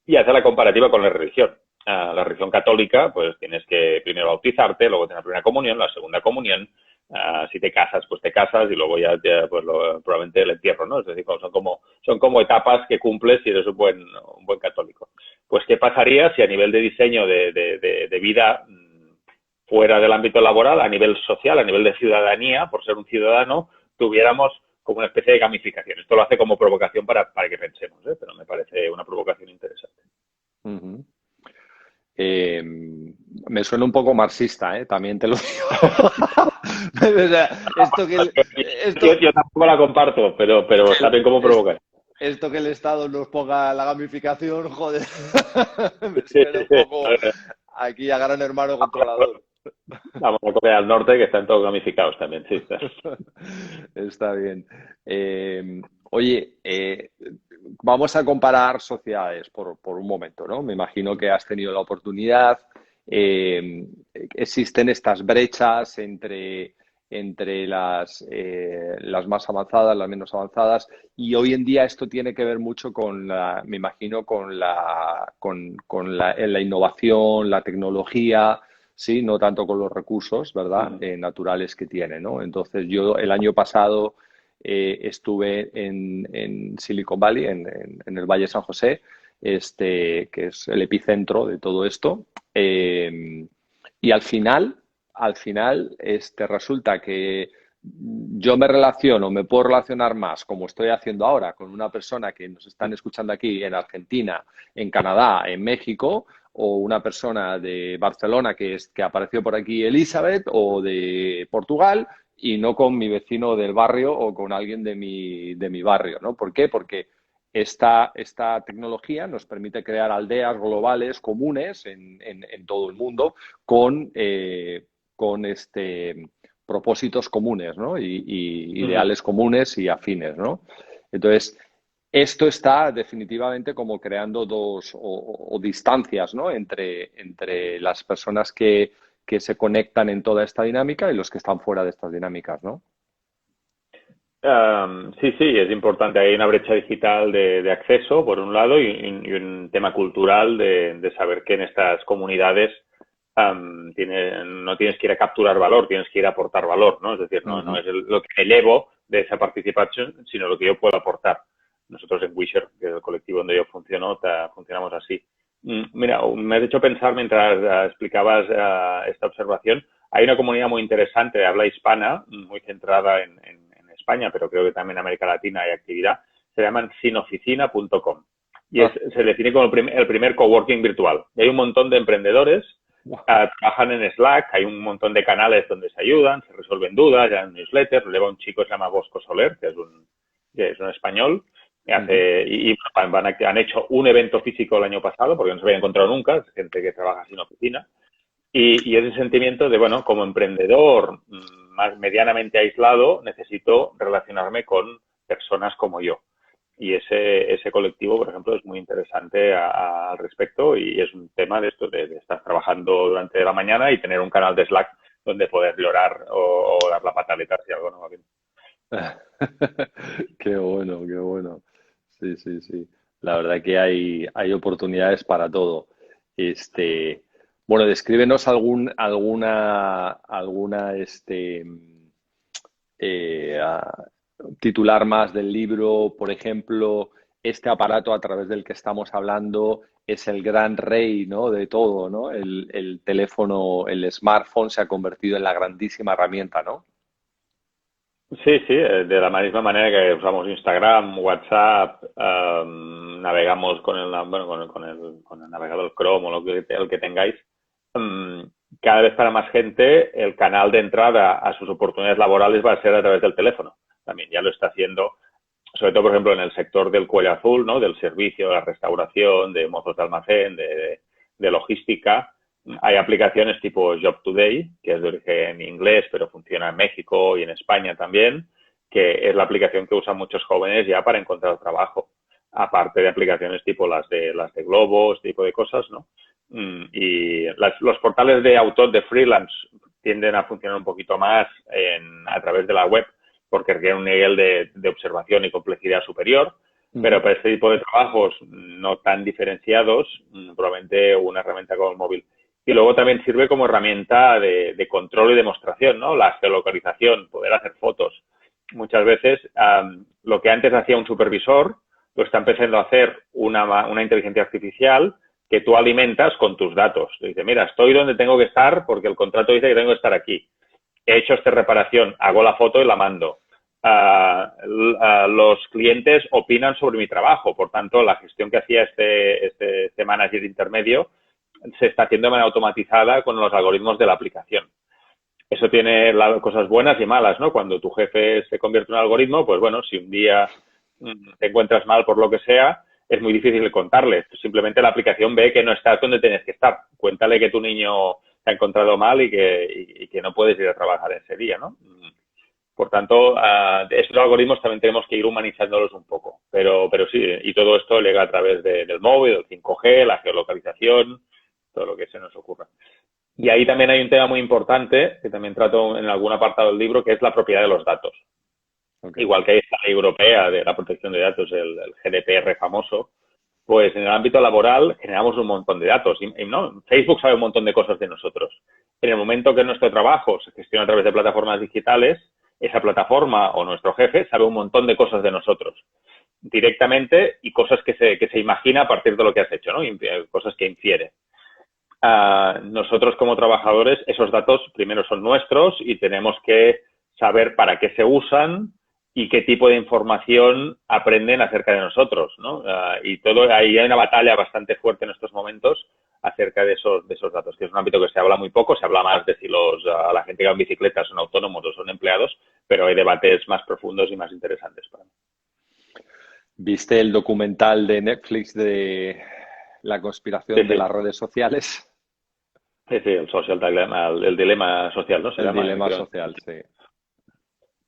Y hace la comparativa con la religión. La religión católica, pues tienes que primero bautizarte, luego tener la primera comunión, la segunda comunión. Si te casas, pues te casas y luego ya pues probablemente el entierro, ¿no? Es decir, son como etapas que cumples si eres un buen católico. Pues, ¿qué pasaría si a nivel de diseño de vida fuera del ámbito laboral, a nivel social, a nivel de ciudadanía, por ser un ciudadano, tuviéramos como una especie de gamificación? Esto lo hace como provocación para que pensemos, pero me parece una provocación interesante. Uh-huh. Me suena un poco marxista, también te lo digo. O sea, yo tampoco la comparto, pero está bien como provocar. Esto que el Estado nos ponga la gamificación, joder, me suena un poco aquí a gran hermano controlador. Vamos a Corea del Norte, que están todos gamificados también, sí. Está bien. Oye, vamos a comparar sociedades por un momento, ¿no? Me imagino que has tenido la oportunidad. Existen estas brechas entre las más avanzadas, las menos avanzadas, y hoy en día esto tiene que ver mucho me imagino, con la innovación, la tecnología. Sí, no tanto con los recursos, ¿verdad? Naturales que tiene, ¿no? Entonces, yo el año pasado estuve en Silicon Valley, en el Valle de San José, que es el epicentro de todo esto. Y al final, resulta que yo me puedo relacionar más, como estoy haciendo ahora, con una persona que nos están escuchando aquí en Argentina, en Canadá, en México, o una persona de Barcelona que apareció por aquí, Elizabeth, o de Portugal, y no con mi vecino del barrio o con alguien de mi barrio, ¿no? ¿Por qué? Porque esta tecnología nos permite crear aldeas globales comunes en todo el mundo con propósitos comunes, ¿no? Y ideales comunes y afines, ¿no? Entonces, esto está definitivamente como creando distancias, ¿no? Entre las personas que se conectan en toda esta dinámica y los que están fuera de estas dinámicas, ¿no? Sí, es importante. Hay una brecha digital de acceso, por un lado, y un tema cultural de saber que en estas comunidades no tienes que ir a capturar valor, tienes que ir a aportar valor, ¿no? Es decir, no es lo que elevo de esa participación, sino lo que yo puedo aportar. Nosotros en Wisher, que es el colectivo donde yo funcionamos así. Mira, me has hecho pensar mientras explicabas esta observación. Hay una comunidad muy interesante de habla hispana, muy centrada en España, pero creo que también en América Latina hay actividad. Se llaman sinoficina.com y se define como el primer coworking virtual. Y hay un montón de emprendedores, trabajan en Slack, hay un montón de canales donde se ayudan, se resuelven dudas, ya en newsletter, lo lleva un chico que se llama Bosco Soler, que es un español. Han hecho un evento físico el año pasado porque no se había encontrado nunca, es gente que trabaja sin oficina, y ese sentimiento de, bueno, como emprendedor más medianamente aislado, necesito relacionarme con personas como yo, y ese colectivo, por ejemplo, es muy interesante al respecto, y es un tema de esto de estar trabajando durante la mañana y tener un canal de Slack donde poder llorar o dar la pataleta si algo no va bien. Qué bueno, qué bueno. Sí, sí, sí. La verdad que hay oportunidades para todo. Este, bueno, descríbenos eh, a- titular más del libro. Por ejemplo, este aparato a través del que estamos hablando es el gran rey, ¿no? De todo, ¿no? El teléfono, el smartphone se ha convertido en la grandísima herramienta, ¿no? Sí, sí, de la misma manera que usamos Instagram, WhatsApp, navegamos con bueno, con el navegador Chrome o el que tengáis. em, Cada vez para más gente el canal de entrada a sus oportunidades laborales va a ser a través del teléfono. También ya lo está haciendo, sobre todo, por ejemplo, en el sector del cuello azul, ¿no? Del servicio, de la restauración, de mozos de almacén, de logística. Hay aplicaciones tipo Job Today, que es de origen inglés, pero funciona en México y en España también, que es la aplicación que usan muchos jóvenes ya para encontrar trabajo. Aparte de aplicaciones tipo las de Globo, este tipo de cosas, ¿no? Y los portales de autor de freelance tienden a funcionar un poquito más a través de la web porque requieren un nivel de observación y complejidad superior, pero Ujú. para este tipo de trabajos no tan diferenciados, probablemente una herramienta como el móvil. Y luego también sirve como herramienta de control y demostración, ¿no? La geolocalización, poder hacer fotos. Muchas veces lo que antes hacía un supervisor lo está empezando a hacer una inteligencia artificial que tú alimentas con tus datos. Dice, mira, estoy donde tengo que estar porque el contrato dice que tengo que estar aquí. He hecho esta reparación, hago la foto y la mando. Los clientes opinan sobre mi trabajo, por tanto, la gestión que hacía este manager intermedio se está haciendo de manera automatizada con los algoritmos de la aplicación. Eso tiene cosas buenas y malas, ¿no? Cuando tu jefe se convierte en un algoritmo, pues bueno, si un día te encuentras mal por lo que sea, es muy difícil contarle. Simplemente la aplicación ve que no estás donde tienes que estar. Cuéntale que tu niño se ha encontrado mal y que no puedes ir a trabajar ese día, ¿no? Por tanto, estos algoritmos también tenemos que ir humanizándolos un poco. Pero sí, y todo esto llega a través del móvil, del 5G, la geolocalización, todo lo que se nos ocurra. Y ahí también hay un tema muy importante, que también trato en algún apartado del libro, que es la propiedad de los datos. Ok. Igual que hay esta ley europea de la protección de datos, el GDPR famoso, pues en el ámbito laboral generamos un montón de datos. ¿No? Facebook sabe un montón de cosas de nosotros. En el momento que nuestro trabajo se gestiona a través de plataformas digitales, esa plataforma o nuestro jefe sabe un montón de cosas de nosotros directamente y cosas que se imagina a partir de lo que has hecho, ¿no? Cosas que infiere. Nosotros como trabajadores, esos datos primero son nuestros y tenemos que saber para qué se usan y qué tipo de información aprenden acerca de nosotros, ¿no? Y todo ahí hay una batalla bastante fuerte en estos momentos acerca de esos datos, que es un ámbito que se habla muy poco, se habla más de si la gente que va en bicicleta son autónomos o son empleados, pero hay debates más profundos y más interesantes para mí. ¿Viste el documental de Netflix de la Sí, conspiración de sí, las redes sociales? sí, sí, el social dilemma, el dilema social, ¿no? Se El llama, dilema efectivamente. social, sí.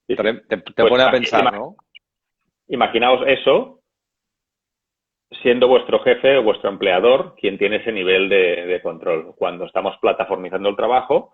Sí, sí. Te Pues pone a pensar, ¿no? imaginaos eso siendo vuestro jefe o vuestro empleador quien tiene ese nivel de control. Cuando estamos plataformizando el trabajo,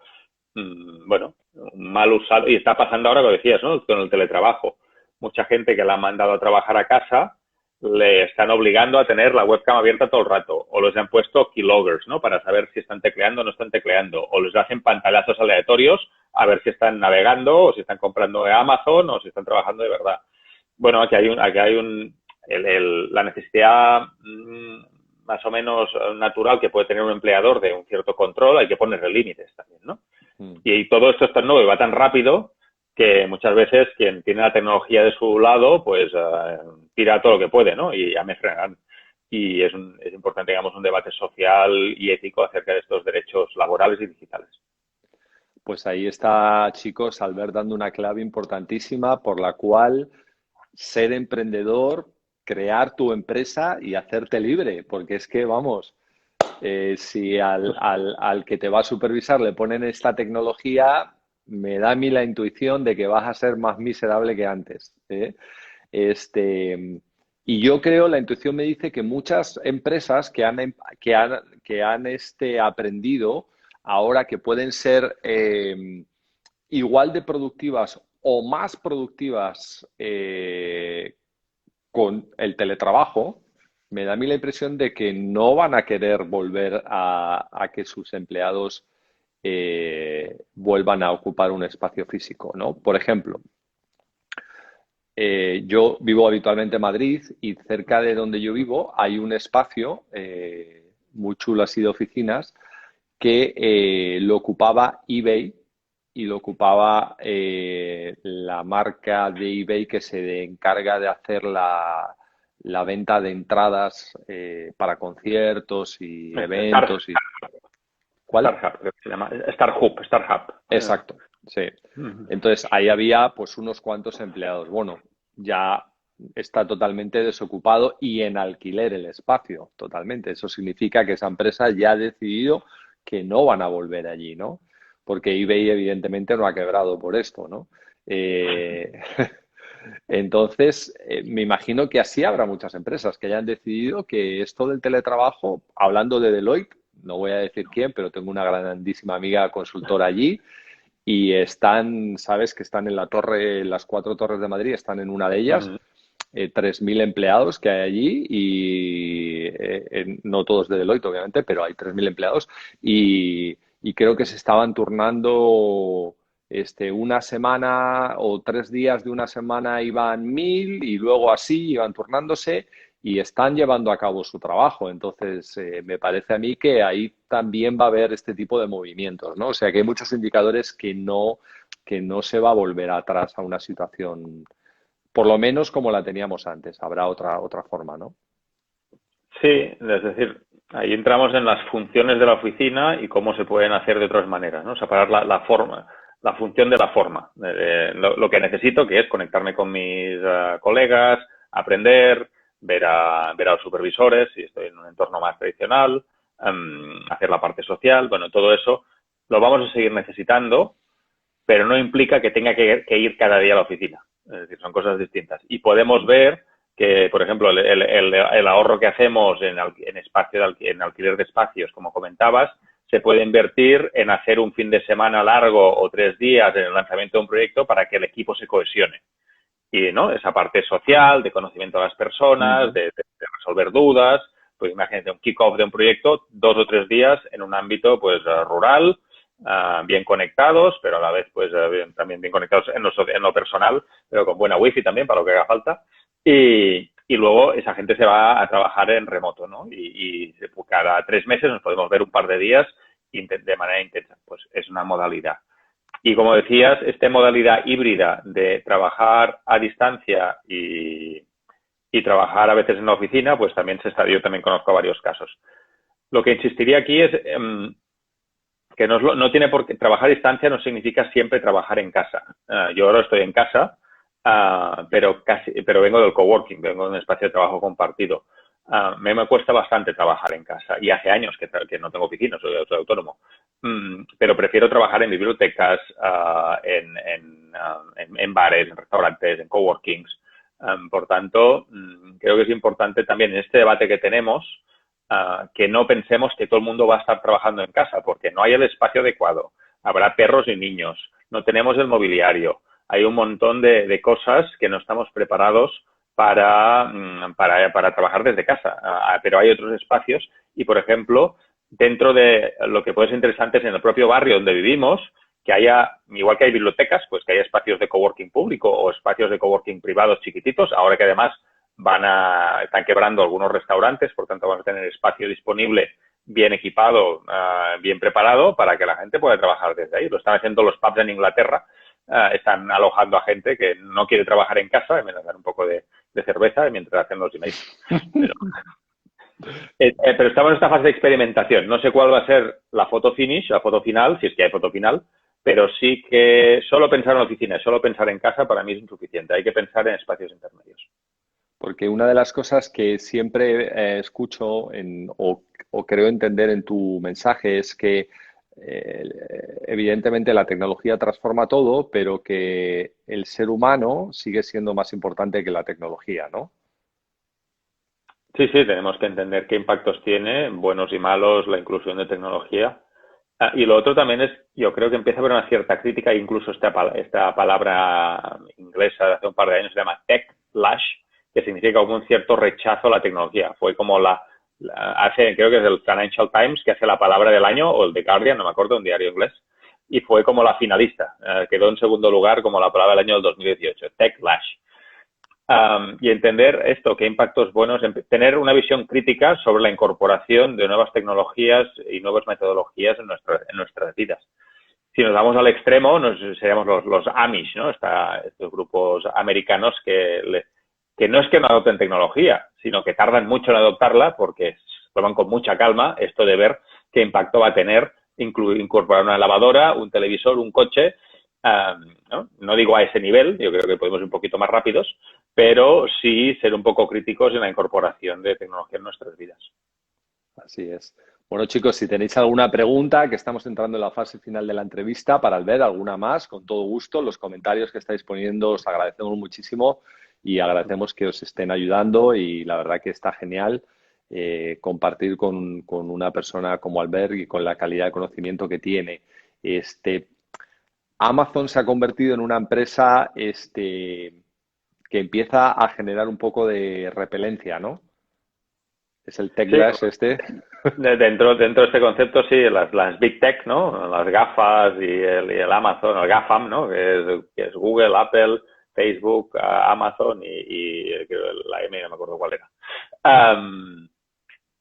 bueno, mal usado, y está pasando ahora, lo decías, ¿no? Con el teletrabajo. Mucha gente que la han mandado a trabajar a casa le están obligando a tener la webcam abierta todo el rato, o les han puesto keyloggers, ¿no? Para saber si están tecleando o no están tecleando, o les hacen pantallazos aleatorios a ver si están navegando, o si están comprando de Amazon, o si están trabajando de verdad. Bueno, la necesidad más o menos natural que puede tener un empleador de un cierto control, hay que ponerle límites también, ¿no? Mm. Y todo esto es tan nuevo y va tan rápido que muchas veces quien tiene la tecnología de su lado, pues tira todo lo que puede, ¿no? Y ya me frenan. Y es importante, digamos, un debate social y ético acerca de estos derechos laborales y digitales. Pues ahí está, chicos, Albert dando una clave importantísima por la cual ser emprendedor, crear tu empresa y hacerte libre, porque es que, vamos, si al que te va a supervisar le ponen esta tecnología, me da a mí la intuición de que vas a ser más miserable que antes, ¿eh? Este, y yo creo, la intuición me dice que muchas empresas que han aprendido ahora que pueden ser igual de productivas o más productivas con el teletrabajo, me da a mí la impresión de que no van a querer volver a que sus empleados vuelvan a ocupar un espacio físico, ¿no? Por ejemplo, yo vivo habitualmente en Madrid y cerca de donde yo vivo hay un espacio muy chulo así de oficinas que lo ocupaba eBay y lo ocupaba la marca de eBay que se encarga de hacer la venta de entradas para conciertos y eventos. ¿Cuál? Starhub, creo que se llama. Starhub. Exacto, sí. Entonces ahí había pues unos cuantos empleados. Bueno, ya está totalmente desocupado y en alquiler el espacio, totalmente. Eso significa que esa empresa ya ha decidido que no van a volver allí, ¿no? Porque eBay evidentemente no ha quebrado por esto, ¿no? Entonces, me imagino que así habrá muchas empresas que hayan decidido que esto del teletrabajo, hablando de Deloitte, no voy a decir quién, pero tengo una grandísima amiga consultora allí y están, sabes que están en la torre, en las 4 torres de Madrid, están en una de ellas, 3.000 empleados que hay allí y no todos de Deloitte, obviamente, pero hay 3.000 empleados y creo que se estaban turnando una semana o 3 días de una semana iban 1.000 y luego así iban turnándose y están llevando a cabo su trabajo. Entonces, me parece a mí que ahí también va a haber este tipo de movimientos, ¿no? O sea, que hay muchos indicadores que no se va a volver atrás a una situación, por lo menos como la teníamos antes. Habrá otra forma, ¿no? Sí, es decir, ahí entramos en las funciones de la oficina y cómo se pueden hacer de otras maneras, ¿no? Separar la forma, la función de la forma. Lo que necesito, que es conectarme con mis colegas, aprender, ver a los supervisores, si estoy en un entorno más tradicional, hacer la parte social. Bueno, todo eso lo vamos a seguir necesitando, pero no implica que tenga que ir cada día a la oficina. Es decir, son cosas distintas. Y podemos ver que, por ejemplo, el ahorro que hacemos en alquiler de espacios, como comentabas, se puede invertir en hacer un fin de semana largo o 3 días en el lanzamiento de un proyecto para que el equipo se cohesione. Y, ¿no?, esa parte social, de conocimiento a las personas, de resolver dudas. Pues imagínate un kick-off de un proyecto, 2 o 3 días en un ámbito pues rural, bien conectados, pero a la vez pues también bien conectados en lo personal, pero con buena wifi también para lo que haga falta. Y luego esa gente se va a trabajar en remoto, ¿no? Y cada 3 meses nos podemos ver un par de días de manera intensa. Pues es una modalidad. Y como decías, esta modalidad híbrida de trabajar a distancia y trabajar a veces en la oficina, pues también yo también conozco varios casos. Lo que insistiría aquí es que no tiene por qué trabajar a distancia, no significa siempre trabajar en casa. Yo ahora estoy en casa, pero vengo del coworking, vengo de un espacio de trabajo compartido. Me cuesta bastante trabajar en casa y hace años que no tengo oficina, soy autónomo. Pero prefiero trabajar en bibliotecas, en bares, en restaurantes, en coworkings. Por tanto, creo que es importante también en este debate que tenemos que no pensemos que todo el mundo va a estar trabajando en casa, porque no hay el espacio adecuado. Habrá perros y niños, no tenemos el mobiliario. Hay un montón de cosas que no estamos preparados para trabajar desde casa. Pero hay otros espacios y, por ejemplo, dentro de lo que puede ser interesante es en el propio barrio donde vivimos, que haya, igual que hay bibliotecas, pues que haya espacios de coworking público o espacios de coworking privados chiquititos, ahora que además están quebrando algunos restaurantes, por tanto vamos a tener espacio disponible bien equipado, bien preparado para que la gente pueda trabajar desde ahí. Lo están haciendo los pubs en Inglaterra, están alojando a gente que no quiere trabajar en casa, y me dan un poco de cerveza mientras hacen los emails. Pero estamos en esta fase de experimentación. No sé cuál va a ser la foto finish, la foto final, si es que hay foto final, pero sí que solo pensar en la oficina, solo pensar en casa para mí es insuficiente. Hay que pensar en espacios intermedios. Porque una de las cosas que siempre escucho o creo entender en tu mensaje es que evidentemente la tecnología transforma todo, pero que el ser humano sigue siendo más importante que la tecnología, ¿no? Sí, tenemos que entender qué impactos tiene, buenos y malos, la inclusión de tecnología. Y lo otro también es, yo creo que empieza a haber una cierta crítica, incluso esta palabra inglesa de hace un par de años se llama techlash, que significa como un cierto rechazo a la tecnología. Fue como creo que es el Financial Times que hace la palabra del año, o el The Guardian, no me acuerdo, un diario inglés, y fue como la finalista. Quedó en segundo lugar como la palabra del año del 2018, techlash. Y entender esto, qué impactos buenos, tener una visión crítica sobre la incorporación de nuevas tecnologías y nuevas metodologías en nuestras vidas. Si nos vamos al extremo, seríamos los Amish, ¿no? Estos grupos americanos que no es que no adopten tecnología, sino que tardan mucho en adoptarla porque toman con mucha calma esto de ver qué impacto va a tener incorporar una lavadora, un televisor, un coche. No digo a ese nivel, yo creo que podemos ir un poquito más rápidos, pero sí ser un poco críticos en la incorporación de tecnología en nuestras vidas. Así es. Bueno, chicos, si tenéis alguna pregunta, que estamos entrando en la fase final de la entrevista, para Albert, alguna más, con todo gusto, los comentarios que estáis poniendo os agradecemos muchísimo y agradecemos que os estén ayudando y la verdad que está genial compartir con una persona como Albert y con la calidad de conocimiento que tiene. Amazon se ha convertido en una empresa que empieza a generar un poco de repelencia, ¿no? Es el techlash Sí, dentro de este concepto, sí, las Big Tech, ¿no? Las gafas y el Amazon, el GAFAM, ¿no? Que es Google, Apple, Facebook, Amazon y la M, no me acuerdo cuál era.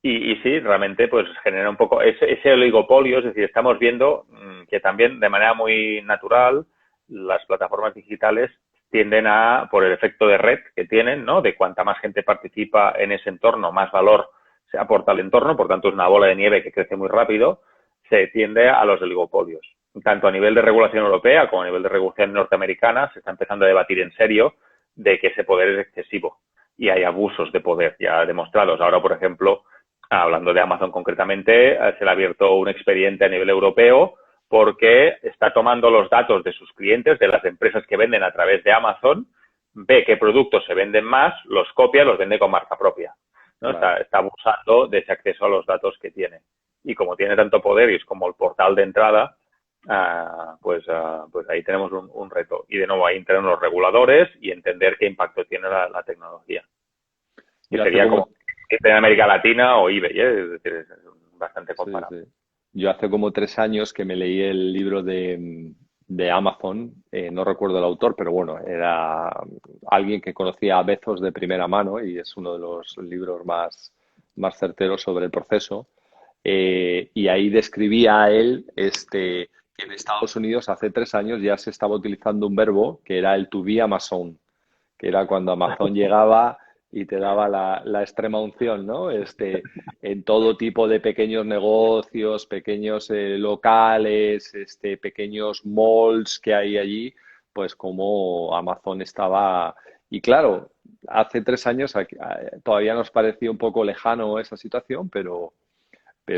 Y sí, realmente pues genera un poco ese oligopolio, es decir, estamos viendo que también de manera muy natural las plataformas digitales tienden por el efecto de red que tienen, ¿no? De cuanta más gente participa en ese entorno, más valor se aporta al entorno, por tanto es una bola de nieve que crece muy rápido, se tiende a los oligopolios. Tanto a nivel de regulación europea como a nivel de regulación norteamericana se está empezando a debatir en serio de que ese poder es excesivo y hay abusos de poder ya demostrados. Ahora, por ejemplo, hablando de Amazon concretamente, se le ha abierto un expediente a nivel europeo porque está tomando los datos de sus clientes, de las empresas que venden a través de Amazon, ve qué productos se venden más, los copia, los vende con marca propia, ¿no? Claro. Está abusando de ese acceso a los datos que tiene. Y como tiene tanto poder y es como el portal de entrada, pues ahí tenemos un reto. Y de nuevo ahí entran los reguladores y entender qué impacto tiene la tecnología. Y sería como en América Latina o eBay, ¿eh? Es decir, es bastante comparable. Sí, sí. Yo hace como 3 años que me leí el libro de Amazon, no recuerdo el autor, pero bueno, era alguien que conocía a Bezos de primera mano y es uno de los libros más certeros sobre el proceso. Y ahí describía a él que en Estados Unidos hace 3 años ya se estaba utilizando un verbo que era el to be Amazon, que era cuando Amazon llegaba y te daba la extrema unción, ¿no? En todo tipo de pequeños negocios, pequeños locales, pequeños malls que hay allí, pues como Amazon estaba... Y claro, hace 3 años todavía nos parecía un poco lejano esa situación, pero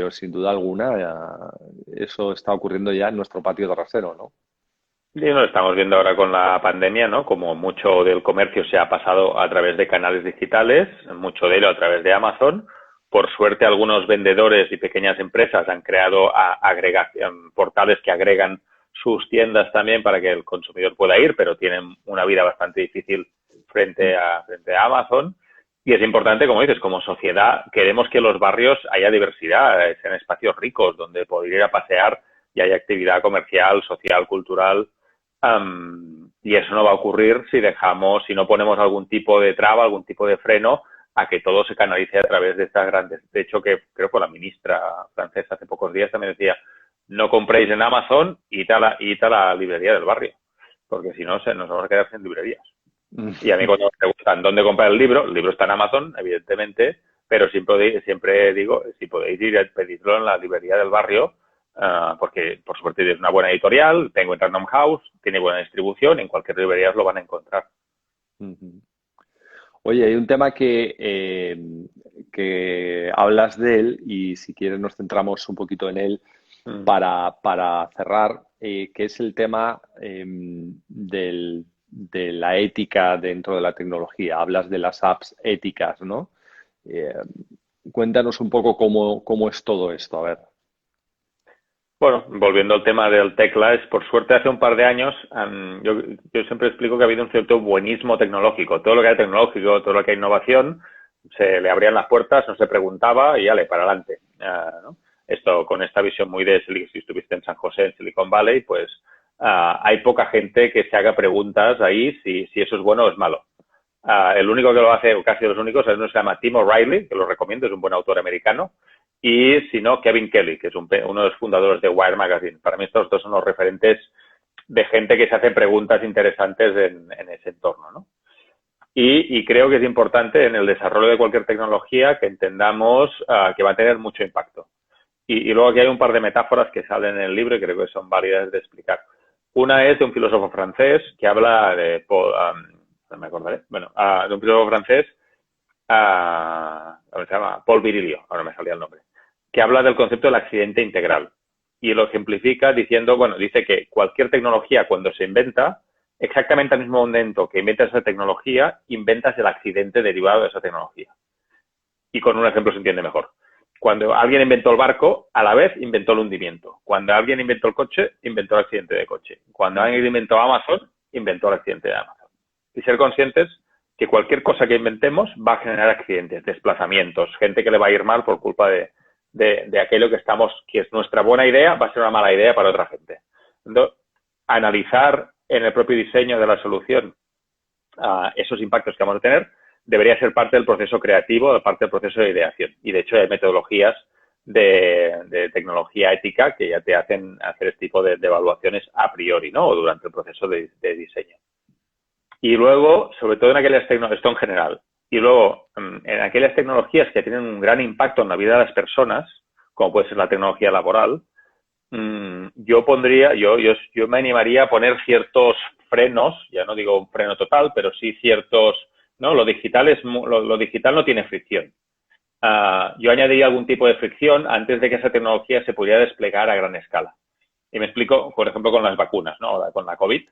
sin duda alguna eso está ocurriendo ya en nuestro patio trasero, ¿no? Sí, lo estamos viendo ahora con la pandemia, ¿no? Como mucho del comercio se ha pasado a través de canales digitales, mucho de ello a través de Amazon. Por suerte, algunos vendedores y pequeñas empresas han creado portales que agregan sus tiendas también para que el consumidor pueda ir, pero tienen una vida bastante difícil frente a Amazon. Y es importante, como dices, como sociedad, queremos que en los barrios haya diversidad, sean espacios ricos donde poder ir a pasear y haya actividad comercial, social, cultural. Y eso no va a ocurrir si no ponemos algún tipo de traba, algún tipo de freno a que todo se canalice a través de estas grandes. De hecho, que creo que la ministra francesa hace pocos días también decía, no compréis en Amazon, id a la librería del barrio, porque si no nos vamos a quedar sin librerías. Y a mí cuando me preguntan dónde comprar el libro está en Amazon, evidentemente, pero siempre digo, si podéis ir a pedirlo en la librería del barrio, porque por suerte es una buena editorial, tengo en Random House, tiene buena distribución, en cualquier librería lo van a encontrar. Oye, hay un tema que hablas de él y si quieres nos centramos un poquito en él para cerrar, que es el tema de la ética dentro de la tecnología. Hablas de las apps éticas, ¿no? Cuéntanos un poco cómo es todo esto, a ver. Bueno, volviendo al tema del Tech Labs, por suerte hace un par de años yo siempre explico que ha habido un cierto buenismo tecnológico. Todo lo que era tecnológico, todo lo que era innovación, se le abrían las puertas, no se preguntaba y para adelante. ¿No? Esto con esta visión muy de si estuviste en San José, en Silicon Valley, pues hay poca gente que se haga preguntas ahí si eso es bueno o es malo. El único que lo hace, o casi los únicos, es uno que se llama Tim O'Reilly, que lo recomiendo, es un buen autor americano, y si no, Kevin Kelly, que es uno de los fundadores de Wired Magazine. Para mí estos dos son los referentes de gente que se hace preguntas interesantes en ese entorno, ¿no? Y creo que es importante en el desarrollo de cualquier tecnología que entendamos que va a tener mucho impacto. Y luego aquí hay un par de metáforas que salen en el libro y creo que son válidas de explicar. Una es de un filósofo francés que habla de no me acordaré, bueno, de un filósofo francés, se llama Paul Virilio, ahora me salía el nombre, que habla del concepto del accidente integral y lo ejemplifica diciendo, bueno, dice que cualquier tecnología cuando se inventa, exactamente al mismo momento que inventas esa tecnología, inventas el accidente derivado de esa tecnología. Y con un ejemplo se entiende mejor. Cuando alguien inventó el barco, a la vez inventó el hundimiento. Cuando alguien inventó el coche, inventó el accidente de coche. Cuando alguien inventó Amazon, inventó el accidente de Amazon. Y ser conscientes que cualquier cosa que inventemos va a generar accidentes, desplazamientos, gente que le va a ir mal por culpa de aquello que es nuestra buena idea, va a ser una mala idea para otra gente. Entonces, analizar en el propio diseño de la solución esos impactos que vamos a tener debería ser parte del proceso creativo, parte del proceso de ideación. Y de hecho hay metodologías de tecnología ética que ya te hacen hacer este tipo de evaluaciones a priori, ¿no? O durante el proceso de diseño. Y luego, sobre todo en aquellas tecnologías, esto en general, y luego en aquellas tecnologías que tienen un gran impacto en la vida de las personas, como puede ser la tecnología laboral, yo me animaría a poner ciertos frenos, ya no digo un freno total, pero sí ciertos, ¿no? Lo digital no tiene fricción. Yo añadiría algún tipo de fricción antes de que esa tecnología se pudiera desplegar a gran escala. Y me explico, por ejemplo, con las vacunas, ¿no? Con la COVID.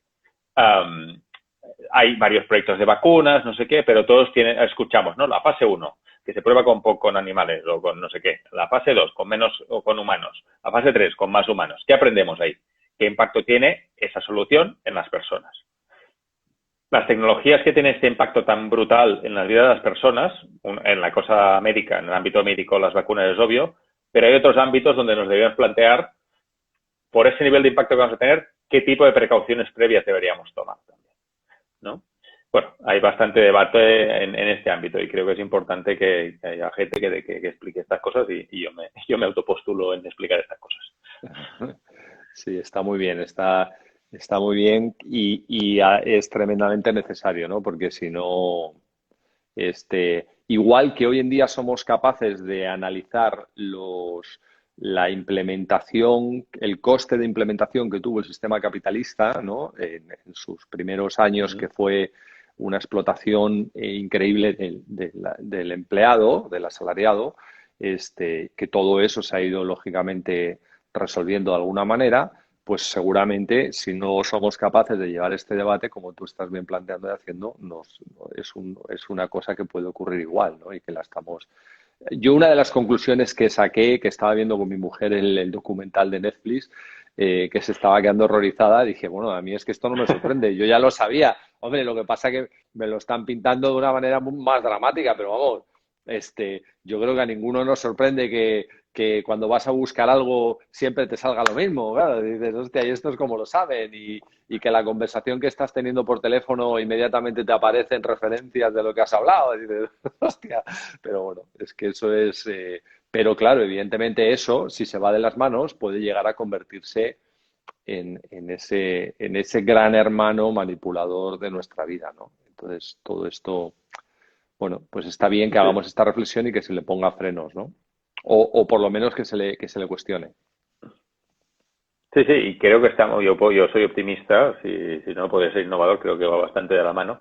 Hay varios proyectos de vacunas, no sé qué, pero todos escuchamos, ¿no? La fase 1, que se prueba con animales o con no sé qué. La fase 2, con menos o con humanos. La fase 3, con más humanos. ¿Qué aprendemos ahí? ¿Qué impacto tiene esa solución en las personas? Las tecnologías que tienen este impacto tan brutal en la vida de las personas, en la cosa médica, en el ámbito médico, las vacunas es obvio, pero hay otros ámbitos donde nos debemos plantear, por ese nivel de impacto que vamos a tener, qué tipo de precauciones previas deberíamos tomar también, ¿no? Bueno, hay bastante debate en este ámbito y creo que es importante que haya gente que explique estas cosas y yo me autopostulo en explicar estas cosas. Sí, está muy bien, está muy bien y es tremendamente necesario, ¿no? Porque si no, igual que hoy en día somos capaces de analizar la implementación, el coste de implementación que tuvo el sistema capitalista, ¿no? En sus primeros años, que fue una explotación increíble del empleado, del asalariado, que todo eso se ha ido lógicamente resolviendo de alguna manera, pues seguramente si no somos capaces de llevar este debate, como tú estás bien planteando y haciendo, es una cosa que puede ocurrir igual, ¿no? Y que la estamos... Yo una de las conclusiones que saqué, que estaba viendo con mi mujer el documental de Netflix, que se estaba quedando horrorizada, dije, bueno, a mí es que esto no me sorprende, yo ya lo sabía. Hombre, lo que pasa es que me lo están pintando de una manera más dramática, pero vamos, yo creo que a ninguno nos sorprende que cuando vas a buscar algo siempre te salga lo mismo, claro, dices, hostia, y esto es como lo saben, y que la conversación que estás teniendo por teléfono inmediatamente te aparecen referencias de lo que has hablado, y dices, hostia, pero bueno, es que eso es... pero claro, evidentemente eso, si se va de las manos, puede llegar a convertirse en ese gran hermano manipulador de nuestra vida, ¿no? Entonces, todo esto, bueno, pues está bien que hagamos esta reflexión y que se le ponga frenos, ¿no? O por lo menos que se le cuestione. Sí, y creo que yo soy optimista, si no puede ser innovador, creo que va bastante de la mano.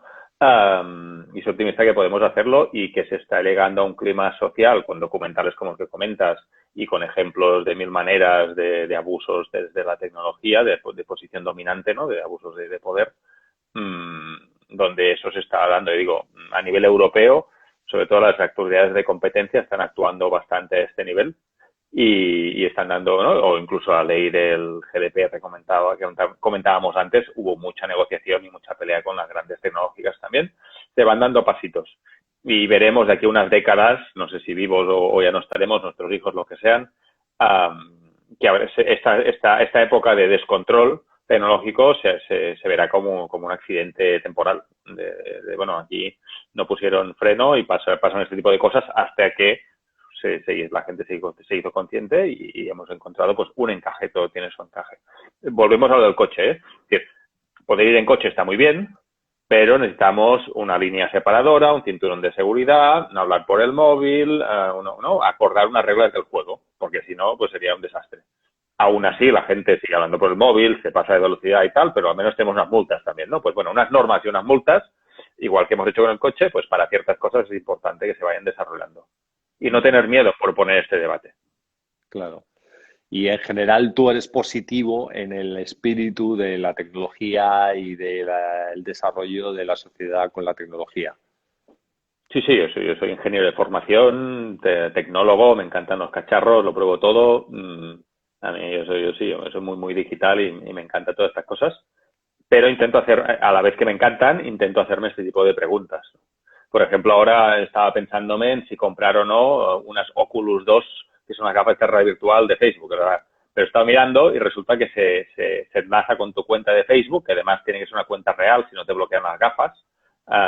Y soy optimista que podemos hacerlo y que se está llegando a un clima social con documentales como el que comentas y con ejemplos de mil maneras de abusos desde la tecnología, de posición dominante, ¿no? De abusos de poder, donde eso se está dando. Y digo, a nivel europeo, sobre todo las autoridades de competencia están actuando bastante a este nivel. y están dando, ¿no? O incluso la ley del GDPR que comentábamos antes, hubo mucha negociación y mucha pelea con las grandes tecnológicas también. Se van dando pasitos. Y veremos de aquí a unas décadas, no sé si vivos o ya no estaremos, nuestros hijos, lo que sean, que a ver, esta época de descontrol tecnológico se verá como un accidente temporal. Bueno, aquí no pusieron freno y pasan este tipo de cosas hasta que la gente se hizo consciente y hemos encontrado pues un encaje, todo tiene su encaje. Volvemos a lo del coche, ¿eh? Es decir, poder ir en coche está muy bien, pero necesitamos una línea separadora, un cinturón de seguridad, no hablar por el móvil, ¿no? Acordar unas reglas del juego, porque si no, pues sería un desastre. Aún así, la gente sigue hablando por el móvil, se pasa de velocidad y tal, pero al menos tenemos unas multas también, ¿no? Pues bueno, unas normas y unas multas, igual que hemos hecho con el coche, pues para ciertas cosas es importante que se vayan desarrollando. Y no tener miedo por poner este debate. Claro. Y en general tú eres positivo en el espíritu de la tecnología y del desarrollo de la sociedad con la tecnología. Sí, yo soy ingeniero de formación, tecnólogo, me encantan los cacharros, lo pruebo todo. A mí yo soy muy, muy digital y me encantan todas estas cosas. Pero intento hacer, a la vez que me encantan, intento hacerme este tipo de preguntas. Por ejemplo, ahora estaba pensándome en si comprar o no unas Oculus 2, que es una gafas de realidad virtual de Facebook, ¿verdad? Pero he estado mirando y resulta que se enlaza con tu cuenta de Facebook, que además tiene que ser una cuenta real, si no te bloquean las gafas,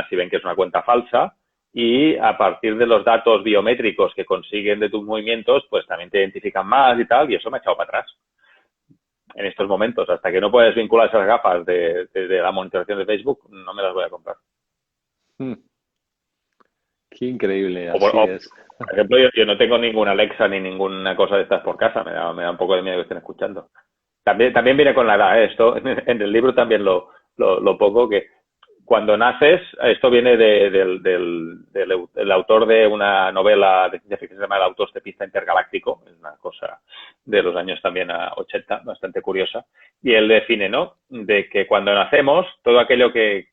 si ven que es una cuenta falsa, y a partir de los datos biométricos que consiguen de tus movimientos, pues también te identifican más y tal, y eso me ha echado para atrás. En estos momentos, hasta que no puedes vincular esas gafas de la monitorización de Facebook, no me las voy a comprar. Qué increíble, O por es. ejemplo, yo no tengo ninguna Alexa ni ninguna cosa de estas por casa, me da un poco de miedo que estén escuchando. También viene con la edad, ¿eh? Esto en el libro también lo pongo, que cuando naces, esto viene del autor de una novela de ciencia ficción que se llama El autoestopista intergaláctico, es una cosa de los años también a 80, bastante curiosa, y él define, ¿no?, de que cuando nacemos, todo aquello que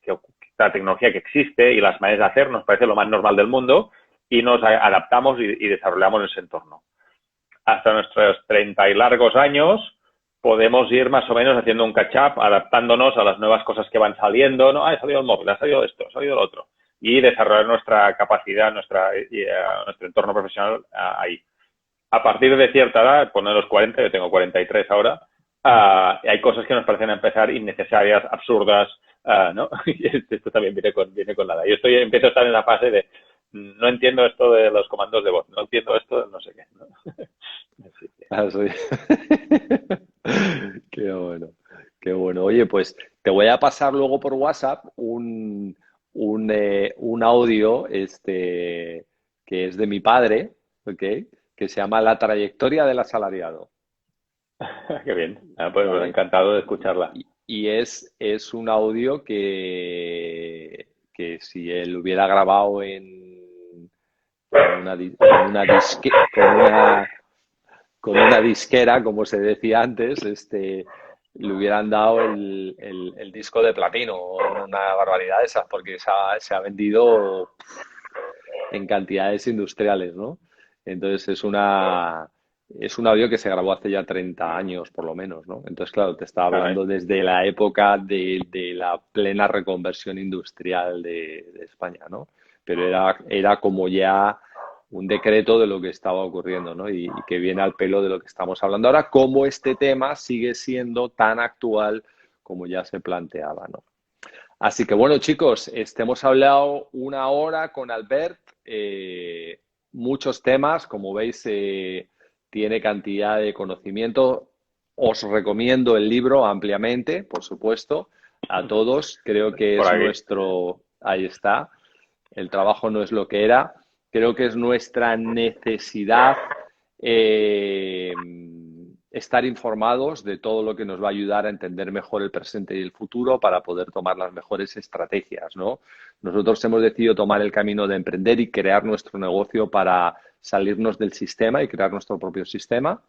la tecnología que existe y las maneras de hacer nos parece lo más normal del mundo y nos adaptamos y desarrollamos ese entorno. Hasta nuestros 30 y largos años podemos ir más o menos haciendo un catch-up, adaptándonos a las nuevas cosas que van saliendo, ¿no? Ha salido el móvil, ha salido esto, ha salido lo otro. Y desarrollar nuestra capacidad, nuestro entorno profesional ahí. A partir de cierta edad, poner los 40, yo tengo 43 ahora, hay cosas que nos parecen empezar innecesarias, absurdas, ¿no? Esto también viene con la edad. Yo empiezo a estar en la fase de no entiendo esto de los comandos de voz, no entiendo esto de no sé qué, ¿no? Así que... Sí. Qué bueno, qué bueno. Oye, pues te voy a pasar luego por WhatsApp un audio que es de mi padre, ¿ok? Que se llama La trayectoria del asalariado. Qué bien. Pues ¿Vale? encantado de escucharla. Y es un audio que si él hubiera grabado con una disquera, como se decía antes, le hubieran dado el disco de platino o una barbaridad de esas, porque se ha vendido en cantidades industriales, ¿no? Entonces es un audio que se grabó hace ya 30 años, por lo menos, ¿no? Entonces, claro, te estaba hablando desde la época de la plena reconversión industrial de España, ¿no? Pero era como ya un decreto de lo que estaba ocurriendo, ¿no? Y que viene al pelo de lo que estamos hablando ahora, cómo este tema sigue siendo tan actual como ya se planteaba, ¿no? Así que bueno, chicos, hemos hablado una hora con Albert, muchos temas, como veis, tiene cantidad de conocimiento. Os recomiendo el libro ampliamente, por supuesto, a todos. Creo que es ahí está, el trabajo no es lo que era. Creo que es nuestra necesidad estar informados de todo lo que nos va a ayudar a entender mejor el presente y el futuro para poder tomar las mejores estrategias, ¿no? Nosotros hemos decidido tomar el camino de emprender y crear nuestro negocio para salirnos del sistema y crear nuestro propio sistema.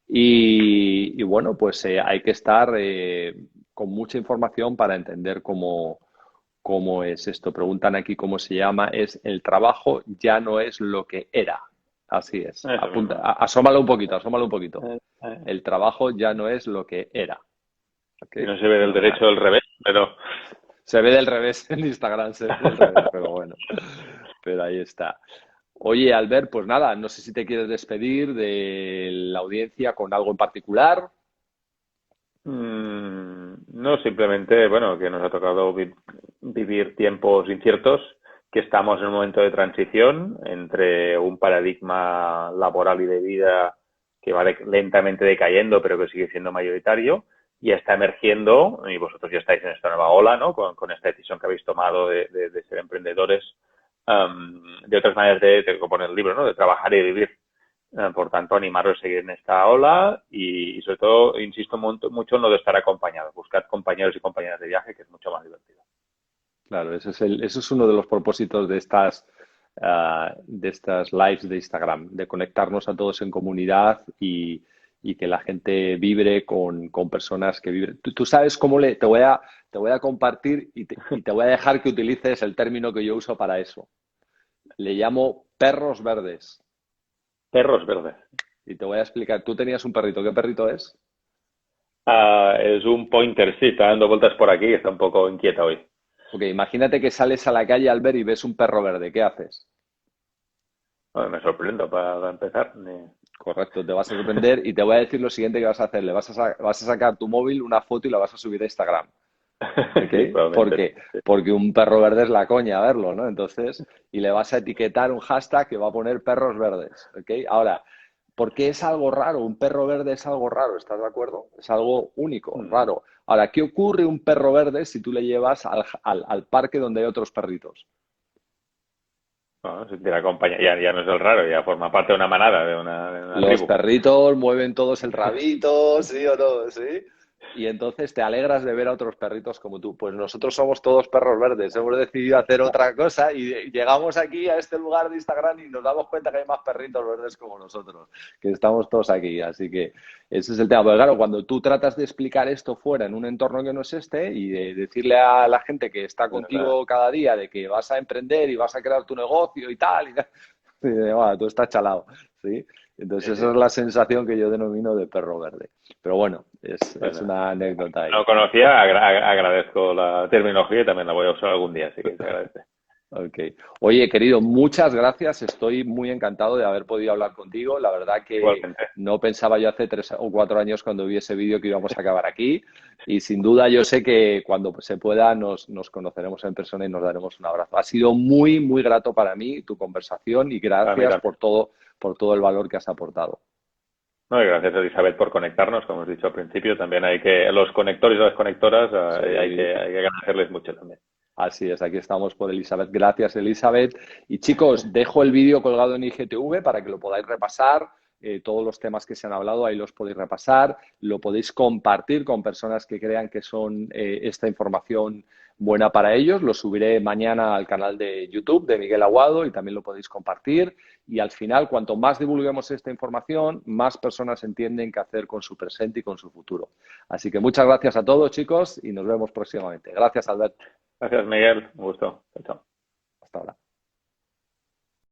Y bueno, pues hay que estar con mucha información para entender cómo es esto. Preguntan aquí cómo se llama. Es el trabajo ya no es lo que era. Así es. Eso mismo. Asómalo un poquito, asómalo un poquito. Eh. El trabajo ya no es lo que era. ¿Ok? Y no se ve del derecho o del revés, pero Se ve del revés en Instagram, se ve del revés, pero bueno. Pero ahí está. Oye, Albert, pues nada, no sé si te quieres despedir de la audiencia con algo en particular. no, simplemente, bueno, que nos ha tocado vivir tiempos inciertos, que estamos en un momento de transición entre un paradigma laboral y de vida que va lentamente decayendo, pero que sigue siendo mayoritario, y está emergiendo, y vosotros ya estáis en esta nueva ola, ¿no? Con esta decisión que habéis tomado de ser emprendedores, de otras maneras de componer el libro, ¿no? De trabajar y vivir. Por tanto, animaros a seguir en esta ola y sobre todo, insisto mucho en lo de estar acompañados. Buscad compañeros y compañeras de viaje, que es mucho más divertido. Claro, eso es uno de los propósitos de estas lives de Instagram, de conectarnos a todos en comunidad y que la gente vibre con personas que vibren. Tú sabes cómo te voy a compartir y te voy a dejar que utilices el término que yo uso para eso. Le llamo perros verdes. Perros verdes. Y te voy a explicar. Tú tenías un perrito. ¿Qué perrito es? Es un pointer, sí, está dando vueltas por aquí, está un poco inquieta hoy. Ok, imagínate que sales a la calle al ver y ves un perro verde. ¿Qué haces? Bueno, me sorprendo para empezar. Correcto, te vas a sorprender y te voy a decir lo siguiente que vas a hacer. Vas a sacar tu móvil, una foto y la vas a subir a Instagram. ¿Ok? Sí, ¿Por probablemente. qué? Porque un perro verde es la coña verlo, ¿no? Entonces, y le vas a etiquetar un hashtag que va a poner perros verdes. ¿Ok? Ahora, ¿por qué es algo raro? Un perro verde es algo raro, ¿estás de acuerdo? Es algo único, Mm. raro. Ahora, ¿qué ocurre un perro verde si tú le llevas al parque donde hay otros perritos? Bueno, se tira compañía, ya no es el raro, ya forma parte de una manada, de una Los tribu. perritos mueven todos el rabito, ¿sí o no? ¿Sí? Y entonces te alegras de ver a otros perritos como tú. Pues nosotros somos todos perros verdes. Hemos decidido hacer otra cosa y llegamos aquí a este lugar de Instagram y nos damos cuenta que hay más perritos verdes como nosotros, que estamos todos aquí. Así que ese es el tema. Porque claro, cuando tú tratas de explicar esto fuera en un entorno que no es este y de decirle a la gente que está ¿Verdad? contigo cada día de que vas a emprender y vas a crear tu negocio y tal, y bueno, tú estás chalado, ¿sí? Sí, Entonces esa es sí. la sensación que yo denomino de perro verde. Pero bueno, es Bueno, una anécdota ahí. no conocía, agradezco la terminología y también la voy a usar algún día, así que se agradece. Ok. Oye, querido, muchas gracias. Estoy muy encantado de haber podido hablar contigo. La verdad que Igualmente. no pensaba yo hace 3 o 4 años cuando vi ese vídeo que íbamos a acabar aquí. Y sin duda yo sé que cuando se pueda nos conoceremos en persona y nos daremos un abrazo. Ha sido muy, muy grato para mí tu conversación y A mí gracias también. por todo el valor que has aportado. No, y gracias Elizabeth por conectarnos, como hemos dicho al principio. También hay que, los conectores y las conectoras, Sí. hay que agradecerles mucho también. Así es, aquí estamos por Elizabeth. Gracias, Elizabeth. Y chicos, dejo el vídeo colgado en IGTV para que lo podáis repasar. Todos los temas que se han hablado, ahí los podéis repasar. Lo podéis compartir con personas que crean que son esta información buena para ellos. Lo subiré mañana al canal de YouTube de Miguel Aguado y también lo podéis compartir. Y al final, cuanto más divulguemos esta información, más personas entienden qué hacer con su presente y con su futuro. Así que muchas gracias a todos, chicos, y nos vemos próximamente. Gracias, Albert. Gracias, Miguel. Un gusto. Chao, chao. Hasta ahora.